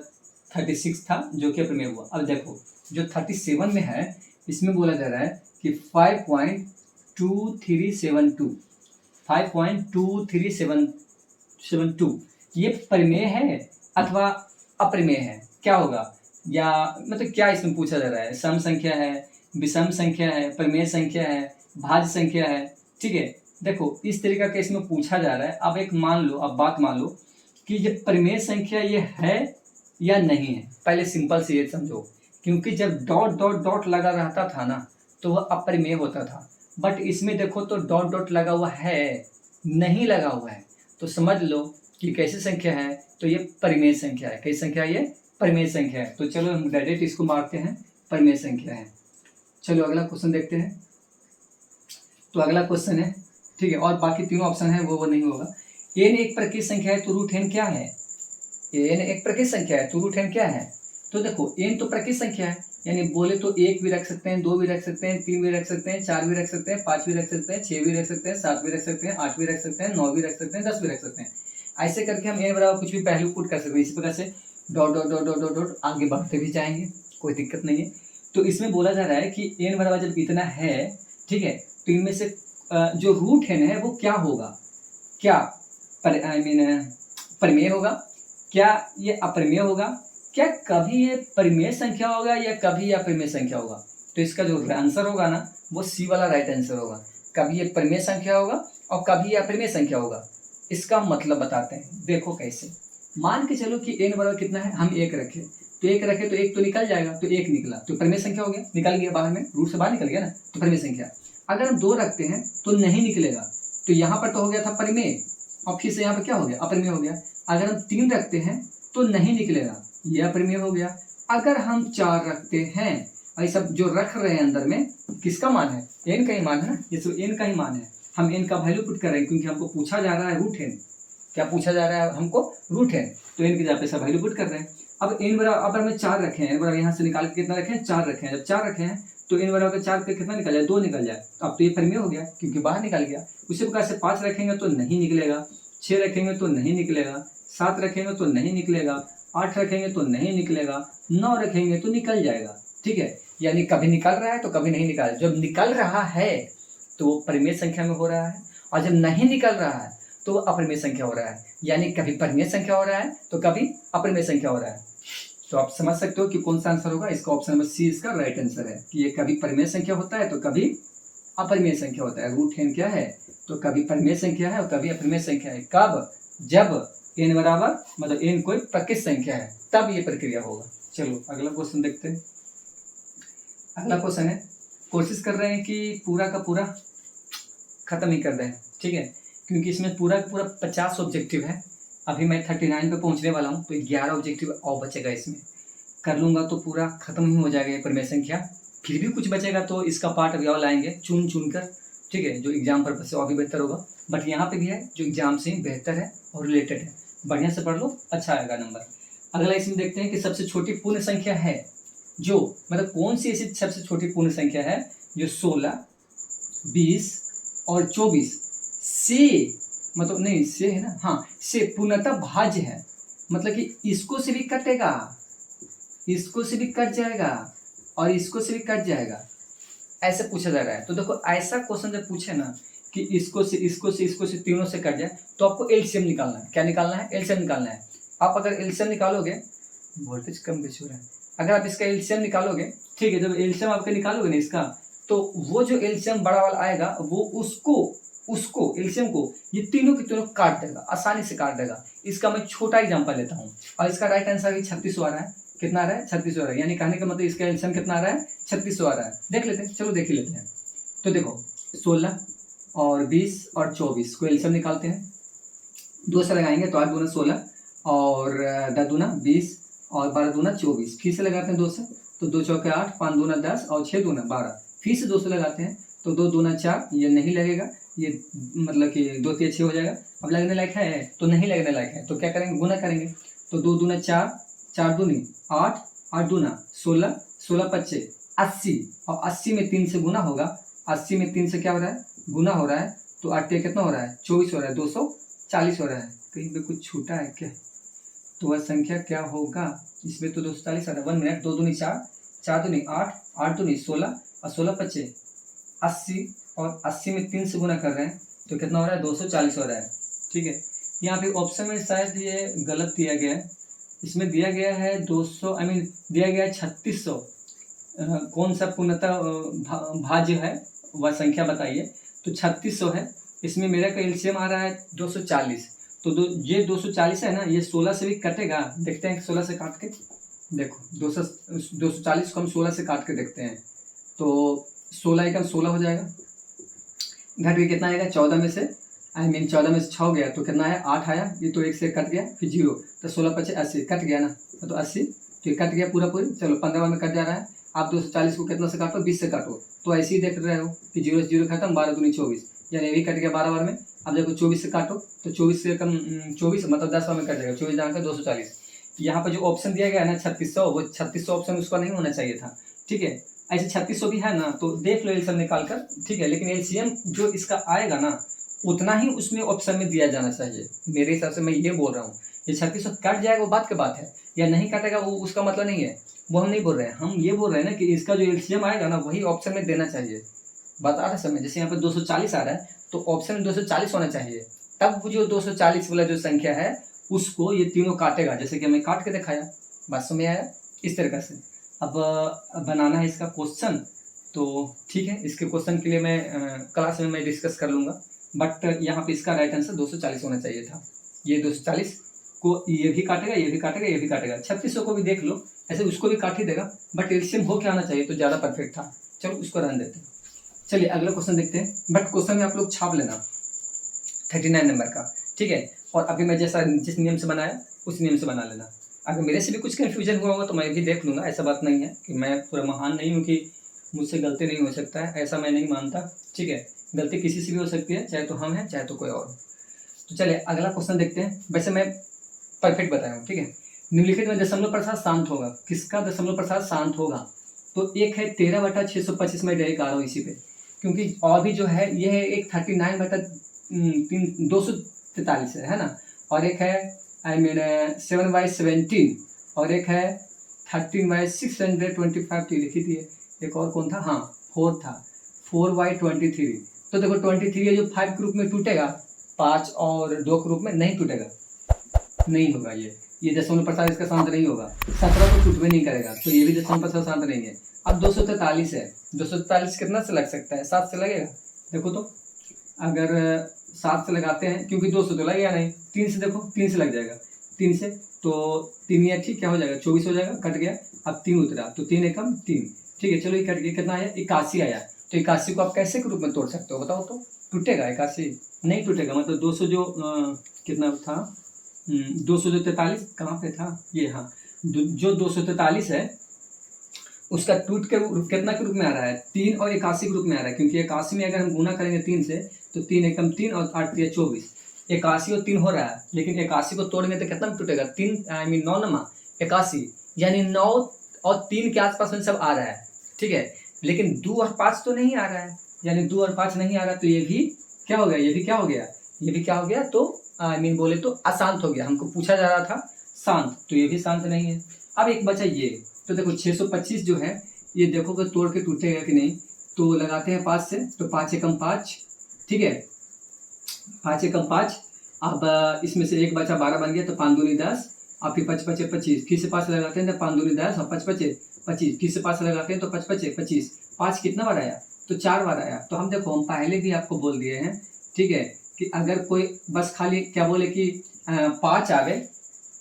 36 था जो कि अपरिमेय हुआ। अब देखो जो 37 में है, इसमें बोला जा रहा है कि 5.2372 ये परिमेय है अथवा अपरिमेय है, क्या होगा, या मतलब क्या इसमें पूछा जा रहा है, सम संख्या है, विषम संख्या है, परिमेय संख्या है, भाज्य संख्या है। ठीक है, देखो इस तरीका के इसमें पूछा जा रहा है। अब एक मान लो, अब बात मान लो कि ये परिमेय संख्या ये है या नहीं है। पहले सिंपल से ये समझो, क्योंकि जब डॉट डॉट डॉट लगा रहता था ना, तो वह अपरिमेय होता था, बट इसमें देखो तो डॉट डॉट लगा हुआ है, नहीं लगा हुआ है, तो समझ लो कि कैसी संख्या है, तो ये परिमेय संख्या है। कैसी संख्या है, ये परिमेय संख्या है। तो चलो हम डायरेक्ट इसको मारते हैं, परिमेय संख्या है। चलो अगला क्वेश्चन देखते हैं। तो अगला क्वेश्चन है, ठीक है, और बाकी तीनों ऑप्शन है वो नहीं होगा। n एक प्रकृत संख्या है तो रूट n क्या है, n एक प्रकृत संख्या है तो रूट n क्या है। तो देखो n तो प्रकृत संख्या है, यानी बोले तो 1 भी रख सकते हैं, 2 भी रख सकते हैं, 3 भी रख सकते हैं, 4 भी रख सकते हैं, 5 भी रख सकते हैं, 6 भी रख सकते हैं, 7 भी रख सकते हैं, 8 भी रख सकते हैं, 9 भी रख सकते हैं, 10 भी रख सकते हैं। ऐसे करके हम n बराबर कुछ भी पहलू पुट कर सकते हैं। इसी प्रकार से dot dot dot dot dot dot आगे बढ़ते भी जाएंगे, कोई दिक्कत नहीं है। तो इसमें बोला जा रहा है कि n बराबर जब इतना है, ठीक है, तो इनमें से जो रूट n है वो क्या होगा, क्या परिमेय होगा, क्या ये अपरिमेय होगा, क्या कभी ये परिमेय संख्या होगा या कभी ये अपरिमेय संख्या होगा। तो इसका जो आंसर होगा ना, वो सी वाला राइट आंसर होगा। कभी ये परिमेय संख्या होगा और कभी ये अपरिमेय संख्या होगा। इसका मतलब बताते हैं, देखो कैसे। मान के चलो कि n बराबर कितना है, हम 1 रखे, तो 1 रखे तो 1 तो निकल जाएगा, तो 1 निकला तो परिमेय संख्या हो गया, निकल गया बाहर में, रूट से बाहर निकल गया ना, तो परिमेय संख्या। अगर हम 2 रखते हैं तो नहीं निकलेगा, तो यहाँ पर तो हो गया था परिमेय, और फिर से यहाँ पर क्या हो गया, अपरिमेय हो गया। अगर हम 3 रखते हैं तो नहीं निकलेगा, यह अपरिमेय हो गया। अगर हम 4 रखते हैं, और ये सब जो रख रहे हैं अंदर में किसका मान है, n का ही मान है ना, ये सब n का ही मान है। हम n का वैल्यू पुट कर रहे हैं क्योंकि हमको पूछा जा रहा है रूट n। क्या पूछा जा रहा है हमको, रूट n, तो n की जगह पे सब वैल्यू पुट कर रहे हैं। अब n बराबर, अब हमें 4 रखे हैं, n बराबर यहाँ से निकाल के कितना रखे हैं, 4 रखे हैं। जब 4 रखे हैं तो n बराबर 4 पे कितना निकल जाए, 2 निकल जाए, अब तो ये परिमेय हो गया क्योंकि बाहर निकल गया। उसी प्रकार से 5 रखेंगे तो नहीं निकलेगा, 6 रखेंगे तो नहीं निकलेगा, 7 रखेंगे तो नहीं निकलेगा, 8 रखेंगे तो नहीं निकलेगा, 9 रखेंगे तो निकल जाएगा। ठीक है, यानी कभी निकल रहा है तो कभी नहीं निकल। जब निकल रहा है तो वो परिमेय संख्या में हो रहा है, और जब नहीं निकल रहा है तो वो अपरिमेय संख्या हो रहा है। यानी कभी परिमेय संख्या हो रहा है तो कभी अपरिमेय संख्या हो रहा है। तो आप समझ सकते हो कि कौन सा आंसर होगा। इसका ऑप्शन नंबर सी इसका राइट आंसर है कि ये कभी परिमेय संख्या होता है तो कभी अपरिमेय संख्या होता है। रूट n क्या है, तो कभी परिमेय संख्या है और कभी अपरिमेय संख्या है। कब, जब n बराबर मतलब n कोई प्रकृत संख्या है, तब ये प्रक्रिया होगा। चलो अगला क्वेश्चन देखते हैं। अगला क्वेश्चन है, कोशिश कर रहे हैं कि पूरा का पूरा खत्म ही कर दें, ठीक है, क्योंकि इसमें पूरा का पूरा 50 ऑब्जेक्टिव है। अभी मैं 39 पे पहुंचने वाला हूँ, तो 11 ऑब्जेक्टिव और बचेगा। इसमें कर लूँगा तो पूरा खत्म ही हो जाएगा ये परिमेय संख्या। फिर भी कुछ बचेगा तो इसका पार्ट अभी और लाएंगे चुन चुन कर, ठीक है, जो एग्जाम पर्पज से और भी बेहतर होगा। बट यहाँ पे भी है जो एग्जाम से बेहतर है और रिलेटेड है, बढ़िया से पढ़ लो, अच्छा आएगा नंबर। अगला इसमें देखते हैं कि सबसे छोटी पूर्ण संख्या है जो, मतलब कौन सी ऐसी सबसे छोटी पूर्ण संख्या है जो 16, 20 और 24 से, मतलब नहीं से है ना, हाँ से पूर्णतः भाज्य है। मतलब कि इसको से भी कटेगा, इसको से भी कट जाएगा और इसको से भी कट जाएगा, ऐसे पूछा जा रहा है। तो देखो ऐसा क्वेश्चन जब पूछे ना कि इसको से इसको से इसको से तीनों से कट जाए, तो आपको एलसीएम निकालना है। क्या निकालना है, एलसीएम निकालना है। आप अगर एलसीएम निकालोगे, वोल्टेज कम बेच हो रहा है, अगर आप इसका एलसीएम निकालोगे, ठीक है, जब एलसीएम आपके निकालोगे ना इसका, तो वो जो एलसीएम बड़ा वाला आएगा वो उसको एलसीएम को ये तीनों के तीनों काट देगा, आसानी से काट देगा। इसका मैं छोटा एग्जांपल लेता हूँ और इसका राइट आंसर भी 3600 आ रहा है। कितना आ रहा है, 3600 आ रहा है। यानी कहने का मतलब इसका एलसीएम कितना आ रहा है, 3600 आ रहा है। देख लेते हैं, चलो देख ही लेते हैं। तो देखो 16 और 20 और 24 को एलसीएम निकालते हैं। 2 से लगाएंगे तो 8 दूना 16 और 10 दूना 20 और 12 दूना 24। फिर से लगाते हैं 2 से, तो 2 चौके 8, 5 दूना 10 और 6 दूना 12। फिर से 2 से लगाते हैं तो 2 दूना 4, ये नहीं लगेगा, ये मतलब कि 2 3 6 हो जाएगा। अब लगने लायक है तो नहीं लगने लायक है, तो क्या करेंगे, गुना करेंगे। तो 2 दूना 4, 4 दूनी 8, 8 दूना 16, 16 पच्चे 80 और 80 में 3 से गुना होगा। 80 में 3 से क्या हो रहा है, गुना हो रहा है, तो 8 कितना हो रहा है, 24 हो रहा है, 240 हो रहा है। कहीं पे कुछ छूटा है क्या, तो वह संख्या क्या होगा, इसमें तो 240 आ रहा है। 1 मिनट, 2 दूनी 4, 4 दूनी 8, 8 दूनी 16 और 16 पच्चे 80 और 80 में 3 से गुना कर रहे हैं तो कितना हो रहा है, 240 हो रहा है, ठीक है। यहाँ पे ऑप्शन में शायद ये गलत दिया गया है, इसमें दिया गया है 200, दिया गया है 3600। कौन सा पूर्णतः भाज्य है वह संख्या बताइए, तो 3600 है। इसमें मेरा का एलसीएम आ रहा है 240, तो ये 240 है ना, ये 16 से भी कटेगा। देखते हैं 16 से काट के, देखो 240 को हम 16 से काट के देखते हैं, तो 16 एकम 16 हो जाएगा। घट के कितना आएगा, 14 में से 14 में से 6 गया तो कितना आया, 8 आया। ये तो 1 से कट गया, फिर 0, तो 16 पचे 80 कट गया ना, तो 80 तो ये कट गया पूरा पूरी। चलो 15 में कट जा रहा है। आप 240 को कितना से काटो, 20 से काटो, तो ऐसे ही देख रहे हो कि 0 से 0 खत्म, 12 दूनी 24, यानी ये भी कट गया 12 बार में। अब देखो 24 से काटो, तो 24 से कम 24 मतलब 10 बार में कट जाएगा, 24 जाकर 240। यहाँ पर जो ऑप्शन दिया गया है ना 3600, वो 3600 ऑप्शन उसका नहीं होना चाहिए था, ठीक है। ऐसे 3600 भी है ना, तो देख लो एलसीएम निकाल कर, ठीक है। लेकिन एलसीएम जो इसका आएगा ना उतना ही उसमें ऑप्शन में दिया जाना चाहिए, मेरे हिसाब से मैं ये बोल रहा हूँ। ये 3600 कट जाएगा वो बात की बात है, या नहीं कटेगा वो उसका मतलब नहीं है, वो हम नहीं बोल रहे हैं। हम ये बोल रहे हैं ना कि इसका जो एलसीएम आएगा ना वही ऑप्शन में देना चाहिए। बता रहे समय, जैसे यहाँ पर 240 आ रहा है तो ऑप्शन में 240 होना चाहिए, तब वो जो 240 वाला जो संख्या है उसको ये तीनों काटेगा, जैसे कि हमें काट के दिखाया। बात समझ आया, इस तरीके से अब बनाना है इसका क्वेश्चन। तो ठीक है, इसके क्वेश्चन के लिए मैं क्लास में मैं डिस्कस कर लूँगा, बट यहाँ पे इसका राइट आंसर 240 होना चाहिए था। ये 240 को ये भी काटेगा, ये भी काटेगा, ये भी काटेगा। 3600 को भी देख लो, ऐसे उसको भी काट ही देगा, बट एलसीएम हो क्या आना चाहिए तो ज़्यादा परफेक्ट था। चलो उसको रहने देते हैं। चलिए अगला क्वेश्चन देखते हैं, बट क्वेश्चन में आप लोग छाप लेना 39 नंबर का, ठीक है। और अभी मैं जैसा जिस नियम से बनाया उस नियम से बना लेना। अगर मेरे से भी कुछ कन्फ्यूजन हुआ होगा तो मैं भी देख लूँगा, ऐसा बात नहीं है कि मैं पूरा महान नहीं हूँ कि मुझसे गलती नहीं हो सकता है, ऐसा मैं नहीं मानता, ठीक है। गलती किसी से भी हो सकती है, चाहे तो हम हैं चाहे तो कोई और। तो चलिए अगला क्वेश्चन देखते हैं। वैसे मैं परफेक्ट बताया हूँ, ठीक है। निम्नलिखित में दशमलव प्रसाद शांत होगा, किसका दशमलव प्रसाद शांत होगा, तो एक है 13/625 में डायरेक्ट आ रहा हूँ इसी पे, क्योंकि और भी जो है ये है एक 39/243 है ना, और एक है 7/17 और एक है 13/625 लिखी थी। एक और कौन था, हाँ 4 था, 4/23। तो देखो 23 है जो 5 के रूप में टूटेगा, 5 और 2 के रूप में नहीं टूटेगा, नहीं होगा। ये दशमलव प्रसार इसका शांत नहीं होगा। 17 तो टूटवे नहीं करेगा, तो ये भी दशमलव प्रसार शांत नहीं है। अब 243 है, 243 कितना से लग सकता है? 7 से लगेगा। देखो तो अगर 7 से लगाते हैं, क्योंकि 200 तो लगेगा नहीं, 3 से देखो, 3 से लग जाएगा, 3 से तो 3 या ठीक क्या हो जाएगा, 24 हो जाएगा, कट गया। अब 3 उतरा तो 3 एकम 3, ठीक है। चलो ये कट गया, कितना आया? 81 आया। तो 81 को आप कैसे के रूप में तोड़ सकते हो बताओ तो? टूटेगा 81? नहीं टूटेगा। मतलब 200 जो कितना था, 243 कहाँ पे था ये, हाँ, जो 243 है उसका टूट के रूप कितना के रूप में आ रहा है? 3 और 81 के रूप में आ रहा है, क्योंकि 81 में अगर हम गुना करेंगे 3 से तो 3 एकम 3 और 8 3 24, 81 और 3 हो रहा है। लेकिन 81 को तोड़ेंगे तो कितना में टूटेगा? 3 आई मीन 9 नमा 81, यानी 9 और 3 के आसपास में सब आ रहा है, ठीक है। लेकिन 2 और 5 तो नहीं आ रहा है, यानी 2 और 5 नहीं आ रहा, तो ये भी क्या हो गया? ये भी क्या हो गया? ये भी क्या हो गया? तो आई मीन बोले तो अशांत हो गया। हमको पूछा जा रहा था शांत, तो ये भी शांत नहीं है। अब एक बचा ये, तो देखो 625 जो है ये देखो कि तोड़ के टूटेगा कि नहीं। तो लगाते हैं 5 से, तो 5 एकम 5, ठीक है, 5 एकम 5। अब इसमें से एक बचा 12 बन गया, तो 5 दूनी 10, और फिर 5 5 25, फिर से 5 लगाते हैं तो 5 दूनी 10 और 5 5 25, फिर से 5 लगाते हैं तो 5 5 25, 5 कितना बार आया? तो 4 बार आया। तो हम देखो, हम पहले भी आपको बोल दिए हैं, ठीक है, कि अगर कोई बस खाली क्या बोले कि 5 आ गए,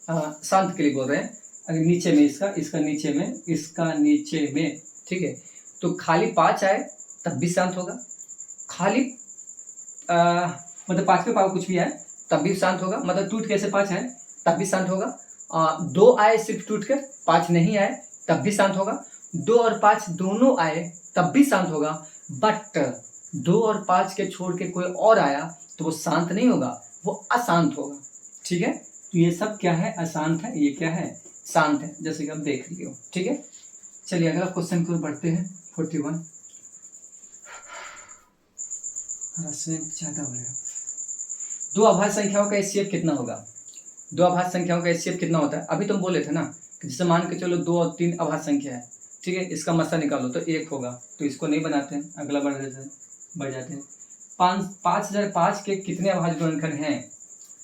शांत के लिए बोल रहे हैं, अगर नीचे में इसका नीचे में, इसका नीचे में, ठीक है, तो खाली 5 आए तब भी शांत होगा। खाली मतलब 5 पे पावर कुछ भी आए तब भी शांत होगा। मतलब टूट कैसे 5 आए तब भी शांत होगा। 2 आए सिर्फ टूट कर, 5 नहीं आए तब भी शांत होगा। 2 और 5 दोनों आए तब भी शांत होगा। बट 2 और 5 के छोड़ के कोई और आया तो वो शांत नहीं होगा, वो अशांत होगा, ठीक है। तो ये सब क्या है? अशांत है। ये क्या है? शांत है, जैसे कि आप देख रहे हो, ठीक है। चलिए अगला क्वेश्चन की ओर बढ़ते हैं। 41 ज़्यादा हो रहा है। दो अभाज्य संख्याओं का एचसीएफ कितना होगा? दो अभाज्य संख्याओं का एचसीएफ कितना होता है? अभी तुम बोले थे ना कि जैसे मान के चलो 2 और 3 अभाज्य संख्या है, ठीक है, इसका मस्सा निकालो तो 1 होगा, तो इसको नहीं बनाते हैं, अगला बढ़ जाते हैं। 5005 के कितने अभाज्य गुणनखंड हैं?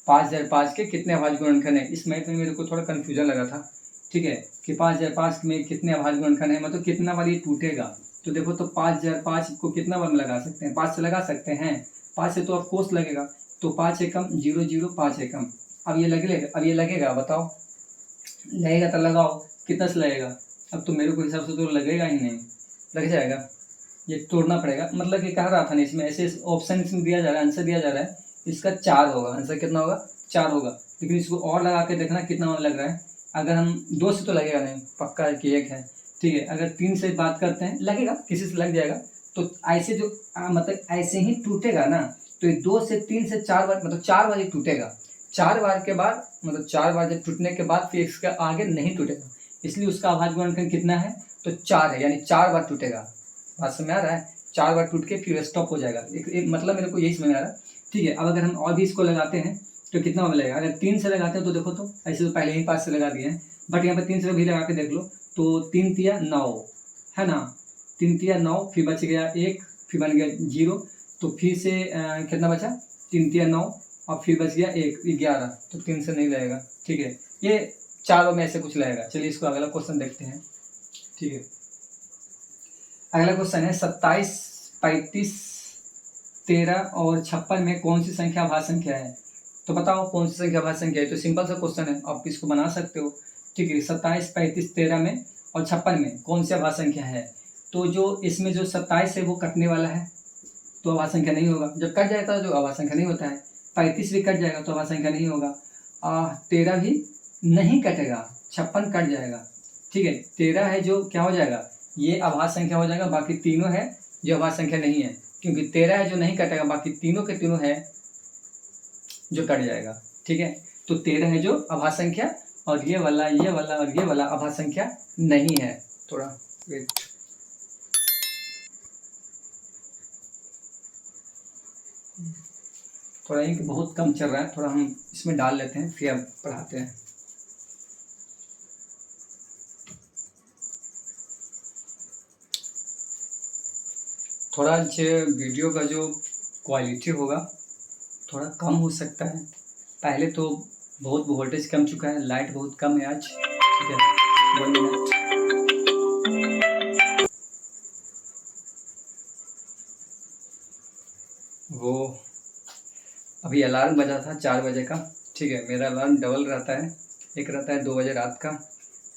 5005 के कितने अभाज्य गुणनखंड हैं? इस मैथ में मेरे को थोड़ा कन्फ्यूजन लगा था, ठीक है, कि 5005 में कितने अभाज्य गुणनखंड हैं, मतलब कितना बार ये टूटेगा। तो देखो, तो 5005 को कितना बार में लगा सकते हैं? 5 से लगा सकते हैं। 5 से तो ऑफकोर्स लगेगा, तो 5 एकम 0 0 5 एकम। अब ये लगेगा, बताओ, लगेगा तो लगाओ, कितना से लगेगा? अब तो मेरे को हिसाब से तो लगेगा ही नहीं, लग जाएगा, ये तोड़ना पड़ेगा। मतलब ये कह रहा था ना, इसमें ऐसे ऑप्शन इसमें दिया जा रहा है, आंसर दिया जा रहा है, इसका 4 होगा, आंसर कितना होगा? 4 होगा। लेकिन इसको और लगा के देखना कितना लग रहा है। अगर हम 2 से तो लगेगा नहीं, पक्का कि 1 है, ठीक है। अगर 3 से बात करते हैं, लगेगा, किसी से लग जाएगा। तो ऐसे जो मतलब ऐसे ही टूटेगा ना, तो ये 2 से 3 से 4 बार, मतलब 4 बार ये टूटेगा। 4 बार के बाद, मतलब 4 बार जब टूटने के बाद फिर इसका आगे नहीं टूटेगा, इसलिए उसका अभाज्य गुणनखंड कितना है? तो 4 है, यानी 4 बार टूटेगा। बात समझ में आ रहा है? 4 बार टूट के फिर स्टॉप हो जाएगा। एक मतलब मेरे को यही समझ में आ रहा है, ठीक है। अब अगर हम और भी इसको लगाते हैं तो कितना हो लगेगा? अगर 3 से लगाते हैं तो देखो, तो ऐसे तो पहले ही 5 से लगा दिए हैं, बट यहाँ पे 3 से भी लगा के देख लो, तो 3 तिया 9 है ना, 3 तिया 9, फिर बच गया 1, फिर बन गया 0, तो फिर से कितना बचा? 3 तिया 9 और फिर बच गया 1 11, तो 3 से नहीं लगेगा, ठीक है। ये चारों में ऐसे कुछ लगेगा। चलिए इसको अगला क्वेश्चन देखते हैं, ठीक है। अगला क्वेश्चन है 27, 35, 13 और 56 में कौन सी संख्या अभाज्य संख्या है? तो बताओ कौन सी संख्या अभाज्य संख्या है। तो सिंपल सा क्वेश्चन है, आप इसको बना सकते हो, ठीक है। 27, 35, 13 में और 56 में कौन सी अभाज्य संख्या है? तो जो इसमें जो 27 है वो कटने वाला है, तो अभाज्य संख्या नहीं होगा। जब कट जाएगा तो अभाज्य संख्या नहीं होता है। 35 भी कट जाएगा तो अभाज्य संख्या नहीं होगा। 13 भी नहीं कटेगा, 56 कट जाएगा, ठीक है। 13 है जो क्या हो जाएगा? ये अभाज्य संख्या हो जाएगा। बाकी तीनों है जो अभाज्य संख्या नहीं है, क्योंकि 13 है जो नहीं कटेगा, बाकी तीनों के तीनों है जो कट जाएगा, ठीक है। तो 13 है जो अभाज्य संख्या, और ये वाला और ये वाला अभाज्य संख्या नहीं है। थोड़ा वेट, थोड़ा इंक बहुत कम चल रहा है, थोड़ा हम इसमें डाल लेते हैं, फिर अब पढ़ाते हैं। थोड़ा जो वीडियो का जो क्वालिटी होगा थोड़ा कम हो सकता है। पहले तो बहुत वोल्टेज कम चुका है, लाइट बहुत कम है आज, ठीक है। 1 मिनट। वो अभी अलार्म बजा था 4 बजे का, ठीक है। मेरा अलार्म डबल रहता है, एक रहता है 2 बजे रात का,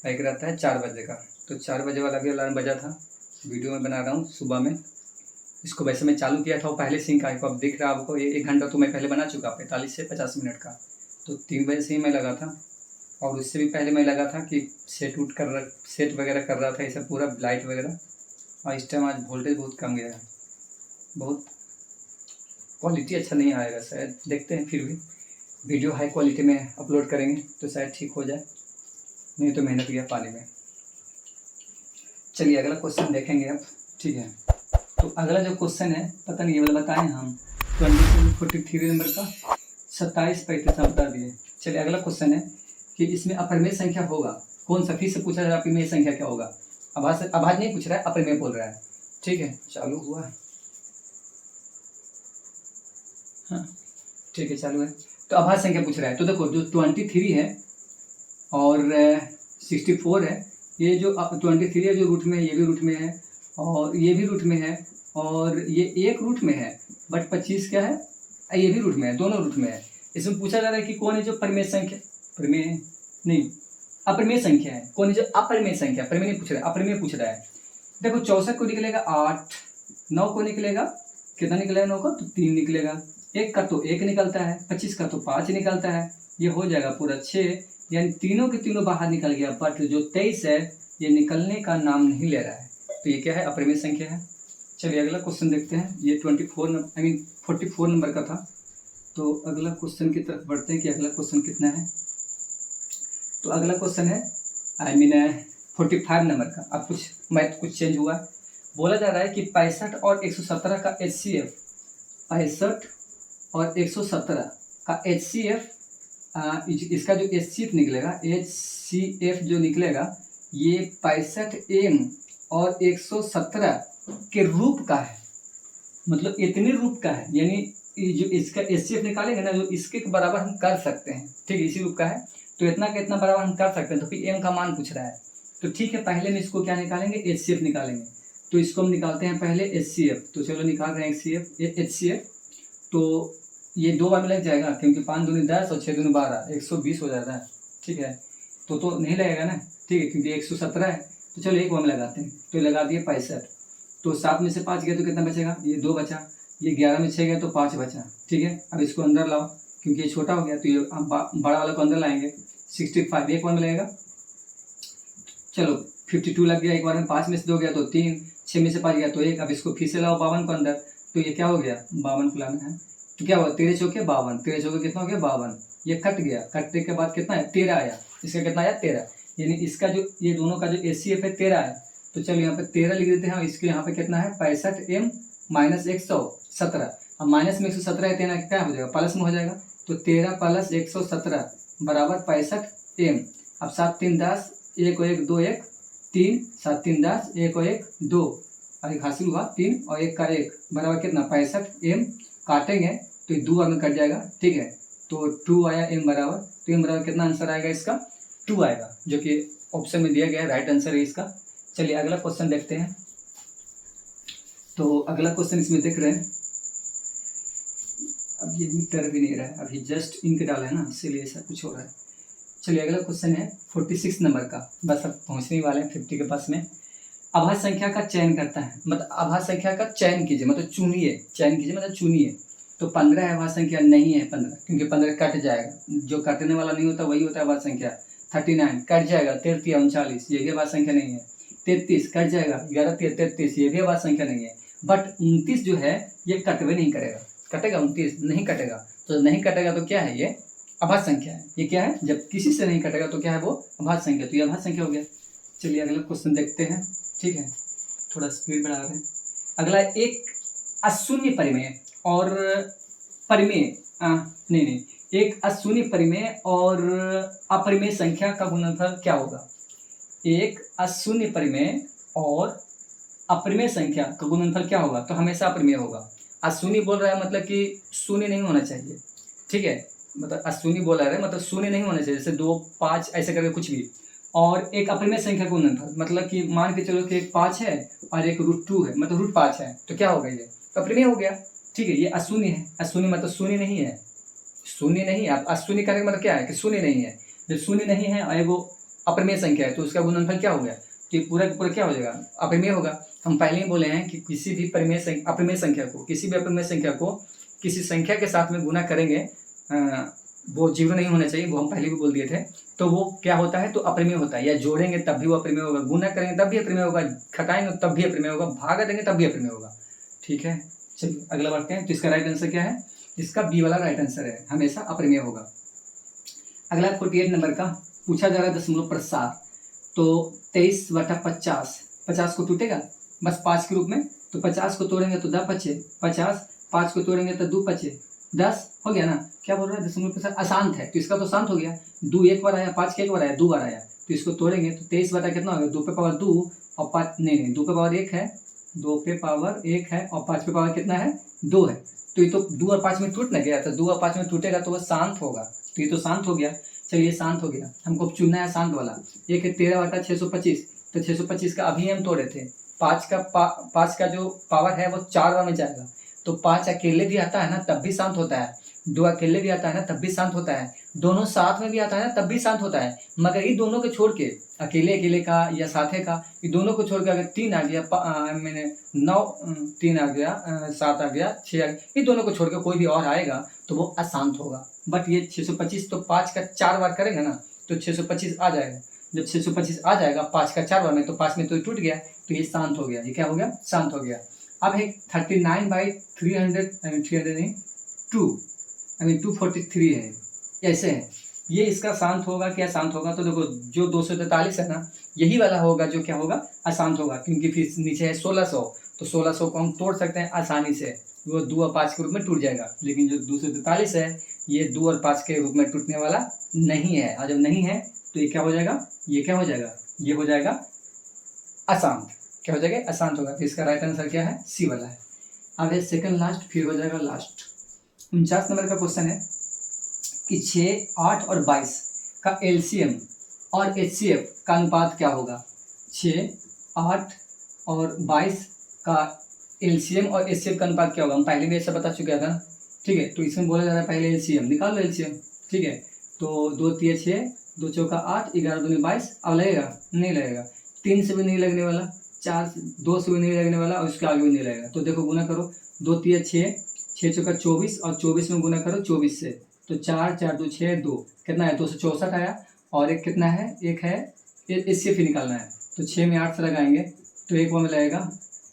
एक रहता है 4 बजे का। तो 4 बजे वाला भी अलार्म बजा था। वीडियो में बना रहा हूँ सुबह में। इसको वैसे मैं चालू किया था वो पहले सिंक आया, अब दिख रहा है आपको, ये 1 घंटा तो मैं पहले बना चुका, 45 से 50 मिनट का। तो 3 बजे से ही मैं लगा था, और उससे भी पहले मैं लगा था कि सेट वगैरह कर रहा था, ये सब पूरा लाइट वगैरह। और इस टाइम आज वोल्टेज बहुत कम गया है, बहुत क्वालिटी अच्छा नहीं आएगा शायद, देखते हैं। फिर भी वीडियो हाई क्वालिटी में अपलोड करेंगे तो शायद ठीक हो जाए, नहीं तो मेहनत गया पानी में। चलिए अगला क्वेश्चन देखेंगे अब, ठीक है। तो अगला जो क्वेश्चन है, पता नहीं ये वाला बताएं हम, 43 नंबर का 27 35 बता दिए। चलिए अगला क्वेश्चन है कि इसमें अपरिमेय संख्या होगा कौन सा, फिर से पूछा जा रहा है अपरिमेय संख्या क्या होगा। आवाज नहीं पूछ रहा है, अपरिमेय बोल रहा है, ठीक है। चालू हुआ, हाँ ठीक है चालू है। तो आभाज्य संख्या पूछ रहा है, तो देखो जो 23 है और 64 है, ये जो 23 है जो रूट में है, ये भी रूट में है, और ये भी रूट में है, और ये एक रूट में है, बट 25 क्या है, ये भी रूट में है, दोनों रूट में है। इसमें पूछा जा रहा है कि कौन है जो परिमेय संख्या, परिमेय नहीं अपरिमेय संख्या है, कौन है जो अपरिमेय संख्या, परिमेय नहीं पूछ रहा है, अपरिमेय पूछ रहा है। देखो 64 को निकलेगा 8, 9 को निकलेगा कितना निकलेगा, 9 को तो 3 निकलेगा, एक का तो 1 निकलता है, 25 का तो 5 निकलता है, ये हो जाएगा पूरा 6, यानी तीनों के तीनों बाहर निकल गया। बट जो 23 है ये निकलने का नाम नहीं ले रहा है, तो ये क्या है, अपरिमेय संख्या है। चलिए अगला क्वेश्चन देखते हैं, ये 44 नंबर का था। तो अगला क्वेश्चन की तरफ बढ़ते हैं कि अगला क्वेश्चन कितना है। तो अगला क्वेश्चन है 45 नंबर का। अब कुछ चेंज हुआ है, बोला जा रहा है कि 65 और 117 का HCF, 65 और 117 का HCF, इसका जो HCF निकलेगा, HCF जो निकलेगा ये 65M और 117 के रूप का है, मतलब इतने रूप का है, यानी जो इसका HCF निकालेंगे ना, जो इसके बराबर हम कर सकते हैं, ठीक है, इसी रूप का है, तो इतना का इतना बराबर हम कर सकते हैं। तो फिर M का मान पूछ रहा है, तो ठीक है, पहले में इसको क्या निकालेंगे, HCF निकालेंगे। तो इसको हम निकालते हैं पहले HCF, तो चलो निकाल रहे हैं HCF। तो ये 2 बार में लग जाएगा, क्योंकि 5 दूनी 10 और 6 दूनी 12, 120 हो जाता है, ठीक है। तो नहीं लगेगा ना, ठीक है, क्योंकि 117 है। तो चलो एक बार में लगाते हैं, तो लगा दिए 65, तो 7 में से 5 गया तो कितना बचेगा, ये 2 बचा, ये 11 में 6 गया तो 5 बचा, ठीक है। अब इसको अंदर लाओ, क्योंकि ये छोटा हो गया, तो ये बड़ा वाला को अंदर लाएंगे, 65 एक बार में लगेगा। चलो 52 लग गया एक बार में, 5 में से 2 गया तो 3, 6 में से 5 गया तो 1। अब इसको फिर से लाओ 52 को अंदर, तो ये क्या हो गया, 52 को लाना है, तो क्या हुआ, 13 चौके 52, 13 चौके कितना हो गया 52, ये कट गया, कटने के बाद कितना है 13 आया, इसका कितना आया 13, यानी इसका जो ये दोनों का जो HCF है 13 है। तो चलो यहाँ पे 13 लिख देते हैं, और इसके यहाँ पे कितना है 65M माइनस 117, अब माइनस में 117 है, 13 क्या हो जाएगा, प्लस में हो जाएगा, तो 13 प्लस 117 बराबर 65M। अब 7 3 10, 1 और 1 2 1 3, 7 3 10, 1 और 1 2, और एक हासिल हुआ 3 और 1 का 1 बराबर कितना 65M, काटेंगे तो ये 2 बार में कट जाएगा, ठीक है। तो 2 आया M बराबर, तो M बराबर कितना आंसर आएगा इसका 2 आएगा, जो कि ऑप्शन में दिया गया है, राइट आंसर है इसका। चलिए अगला क्वेश्चन देखते हैं। तो अगला क्वेश्चन इसमें देख रहे हैं, अब ये मीटर भी नहीं रहा है, अभी जस्ट इंक डाला है ना, इसीलिए ऐसा कुछ हो रहा है। चलिए अगला क्वेश्चन है 46 नंबर का, बस अब पहुंचने वाले हैं 50 के पास में। आभाज्य संख्या का चयन करता है, मतलब आभाज्य संख्या का चयन कीजिए, मतलब चुनिए, चयन कीजिए मतलब चुनिए। तो 15 है आभाज्य संख्या, नहीं है 15, क्योंकि 15 कट जाएगा, जो काटने वाला नहीं होता वही होता है आभाज्य संख्या। 39 कट जाएगा, 33 39, ये भी आभाज्य संख्या नहीं है। 33 कट जाएगा, 11 33, ये भी आभाज्य संख्या नहीं है। बट 29 जो है ये कटवे नहीं करेगा, कटेगा 29 नहीं कटेगा, तो नहीं कटेगा तो क्या है, ये अभाज्य संख्या है। ये क्या है, जब किसी से नहीं कटेगा तो क्या है, वो अभाज्य संख्या, तो ये अभाज्य संख्या हो गया। चलिए अगला क्वेश्चन देखते हैं, ठीक है, थोड़ा स्पीड बढ़ा रहे हैं। अगला एक अशून्य परिमेय और परिमेय नहीं, एक अशून्य परिमेय और अपरिमेय संख्या का गुणनफल क्या होगा। एक अशून्य परिमेय और अपरिमेय संख्या का गुणनफल क्या होगा, तो हमेशा अपरिमेय होगा। अशून्य बोल रहा है मतलब कि शून्य नहीं होना चाहिए, ठीक है, मतलब अशून्य बोला है, मतलब शून्य नहीं होना चाहिए, जैसे 2 5 ऐसे करके कुछ भी। और एक अपरिमेय संख्या का गुणनफल, मतलब कि मान के चलो कि एक 5 है और एक √2 है, मतलब √5 है, तो क्या होगा ये? तो अपरिमेय हो गया। ठीक है, ये अशून्य है। अशून्य मतलब शून्य नहीं है, शून्य नहीं है। आप अशून्य करने का मतलब क्या है कि शून्य नहीं है। जब शून्य नहीं है और वो अपरिमेय संख्या है तो उसका गुणनफल क्या हो गया? तो ये पूरा का पूरा क्या हो जाएगा? अपरिमेय होगा। हम पहले ही बोले हैं कि किसी भी अपरिमेय संख्या को, किसी भी अपरिमेय संख्या को किसी संख्या के साथ में गुना करेंगे, वो 0 नहीं होना चाहिए, वो हम पहले भी बोल दिए थे। तो वो क्या होता है? तो अपरिमेय होता है। या जोड़ेंगे तब भी वो अपरिमेय होगा, गुना करेंगे तब भी अपरिमेय होगा, घटाएंगे तब भी अपरिमेय होगा, भागा देंगे तब भी अपरिमेय होगा। ठीक है, चलिए अगला बढ़ते हैं। तो इसका राइट आंसर क्या है? इसका बी वाला राइट आंसर है, हमेशा अपरिमेय होगा। अगला 48 नंबर का पूछा जा रहा है दशमलव प्रसार। तो 23/50, 50 को टूटेगा बस 5 के रूप में, तो 50 को तोड़ेंगे तो 10 बचे, 50, 5 को तोड़ेंगे तो 2 बचे, 10 हो गया ना। क्या बोल रहा है? दशमलव प्रसार अशांत है, तो इसका तो शांत हो गया। 2 एक बार आया, 5 के एक बार आया, 2 बार आया, तो इसको तोड़ेंगे तो 23 बटा कितना हो गया? 2 पे पावर 2 और 5, नहीं 2 पे पावर 1 है, 2 पे पावर 1 है और 5 पे पावर कितना है? 2 है। तो ये तो 2 और 5 में टूट ना गया, तो 2 और 5 में टूटेगा तो वह शांत होगा। तो ये तो शांत हो गया। चलिए शांत हो गया, हमको चुनना है शांत वाला। एक है 13/625, तो 625 का अभी हम तोड़े थे। 5 का जो पावर है वो 4 बार में जाएगा, तो 5 अकेले भी आता है ना तब भी शांत होता है, 2 अकेले भी आता है ना तब भी शांत होता है, दोनों साथ में भी आता है ना तब भी शांत होता है। मगर ये दोनों को छोड़ के, अकेले अकेले का या साथे का, ये दोनों को छोड़ के अगर 3 आ गया, मैंने 9, 3 आ गया, 7 आ गया, 6 आ गया, ये दोनों को छोड़ के कोई भी और आएगा तो वो अशांत होगा। बट ये 625 तो 5 का 4 बार करेंगे ना तो 625 आ जाएगा। जब 625 आ जाएगा 5 का 4 बार में, तो 5 में तो टूट गया, तो ये शांत हो गया। ये क्या हो गया? शांत हो गया। अब है 243 है, ऐसे है। ये इसका शांत होगा क्या शांत होगा? तो देखो जो 243 है ना, यही वाला होगा जो क्या होगा? अशांत होगा, क्योंकि फिर नीचे है 1600, तो 1600 को हम तोड़ सकते हैं आसानी से, वो 2 और 5 के रूप में टूट जाएगा। लेकिन जो 243 है ये 2 और 5 के रूप में टूटने वाला नहीं है, और जब नहीं है तो ये क्या हो जाएगा? ये क्या हो जाएगा? ये हो जाएगा अशांत। क्या हो जाएगा? अशांत होगा। तो इसका राइट आंसर क्या है? सी वाला है। अब है सेकंड लास्ट, फिर हो जाएगा लास्ट। 49 नंबर का क्वेश्चन है कि 6, 8 और 22 का एलसीएम और एचसीएफ का अनुपात क्या होगा? 6, 8 और 22 का एलसीएम और एचसीएफ का अनुपात क्या होगा? हम पहले भी ऐसा बता चुके था। ठीक है, तो इसमें बोला जा रहा है पहले एलसीएम निकाल लो, एलसीएम। ठीक है, तो 2 3 6, 2 चौका 8, 11 दूनी 22। अब लगेगा? नहीं लगेगा। 3 से भी नहीं लगने वाला, 2 से भी नहीं लगने वाला, और उसके आगे भी नहीं लगेगा। तो देखो गुना करो, 2 3 6, 6 चौका 24, और 24 में गुना करो 24 से, तो 4 4 2 6 2, कितना है? 264 आया। और एक कितना है? एक है इससे फिर निकालना है, तो 6 में 8 से लगाएंगे तो एक में लगेगा,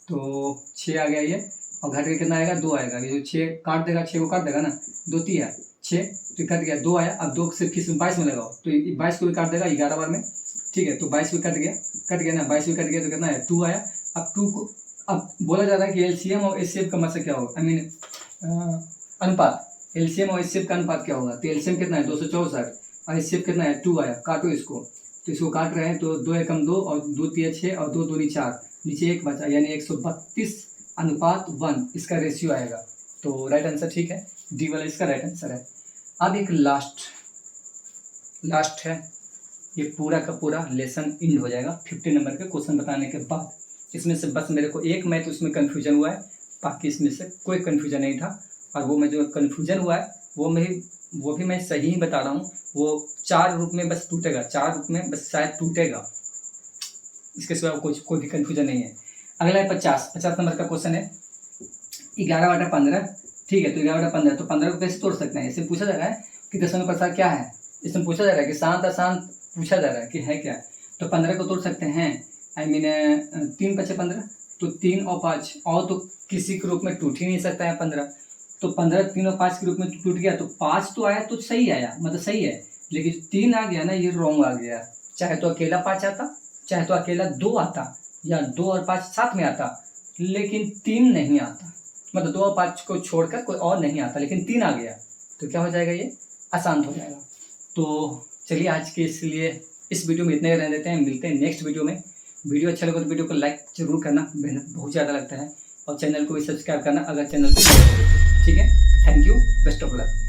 तो 6 आ गया ये, और घट के कितना आएगा? 2 आएगा। ये जो 6 काट देगा, 6 को काट देगा ना, 2 3 है 6, तो कट गया, 2 आया। अब 2 से फिर 22 में लगाओ, तो 22 को भी काट देगा 11 बार में। ठीक है, तो 22 भी कट गया ना, 22 भी कट गया, तो कितना है? 2 आया। अब 2 को, अब बोला जा रहा है कि एलसीएम और एचसीएफ का मतलब क्या होगा? आई मीन अनुपात, एलसीएम और एचसीएफ का अनुपात क्या होगा? तो एलसीएम कितना है? 264, और एचसीएफ कितना है? 2 आया। काटो इसको, तो इसको काट रहे हैं, तो 2 एकम 2 और 2 3 6 और 2 दूनी 4, नीचे 1 बचा, यानी 132/1 इसका रेशियो आएगा। तो राइट आंसर ठीक है, डी वाला इसका राइट आंसर है। अब एक लास्ट है, ये पूरा का पूरा लेसन इंड हो जाएगा 50 नंबर के क्वेश्चन बताने के बाद। इसमें से बस मेरे को एक मैथ उसमें कन्फ्यूजन हुआ है, बाकी इसमें से कोई कन्फ्यूजन नहीं था। और वो में जो कन्फ्यूजन हुआ है वो भी मैं सही ही बता रहा हूँ। वो 4 रूप में बस टूटेगा, 4 रूप में बस शायद टूटेगा, इसके सिवा कोई भी कन्फ्यूजन नहीं है। अगला है 50 नंबर का क्वेश्चन है 11/15। ठीक है, तो 11/15, तो 15 को कैसे तोड़ सकते हैं? इससे पूछा जा रहा है कि दशमलव प्रसार क्या है, इसमें पूछा जा रहा है कि शांत अशांत पूछा जा रहा है कि है क्या। तो 15 को तोड़ सकते हैं, आई मीन 3 5 15, तो 3 और 5, और तो किसी के रूप में टूट ही नहीं सकता है 15। तो 15 3 और 5 के रूप में टूट गया, तो 5 तो आया तो सही आया, मतलब सही है, लेकिन 3 आ गया ना, ये रॉन्ग आ गया। चाहे तो अकेला 5 आता, चाहे तो अकेला 2 आता, या 2 और 5 साथ में आता, लेकिन 3 नहीं आता। मतलब 2 और 5 को छोड़कर कोई और नहीं आता, लेकिन 3 आ गया, तो क्या हो जाएगा? ये अशांत हो जाएगा। तो चलिए आज के इसलिए इस वीडियो में इतने रहने देते हैं, मिलते हैं नेक्स्ट वीडियो में। वीडियो अच्छा लगा तो वीडियो को लाइक जरूर करना, मेहनत बहुत ज़्यादा लगता है, और चैनल को भी सब्सक्राइब करना अगर चैनल को। ठीक है, thank you, best of luck.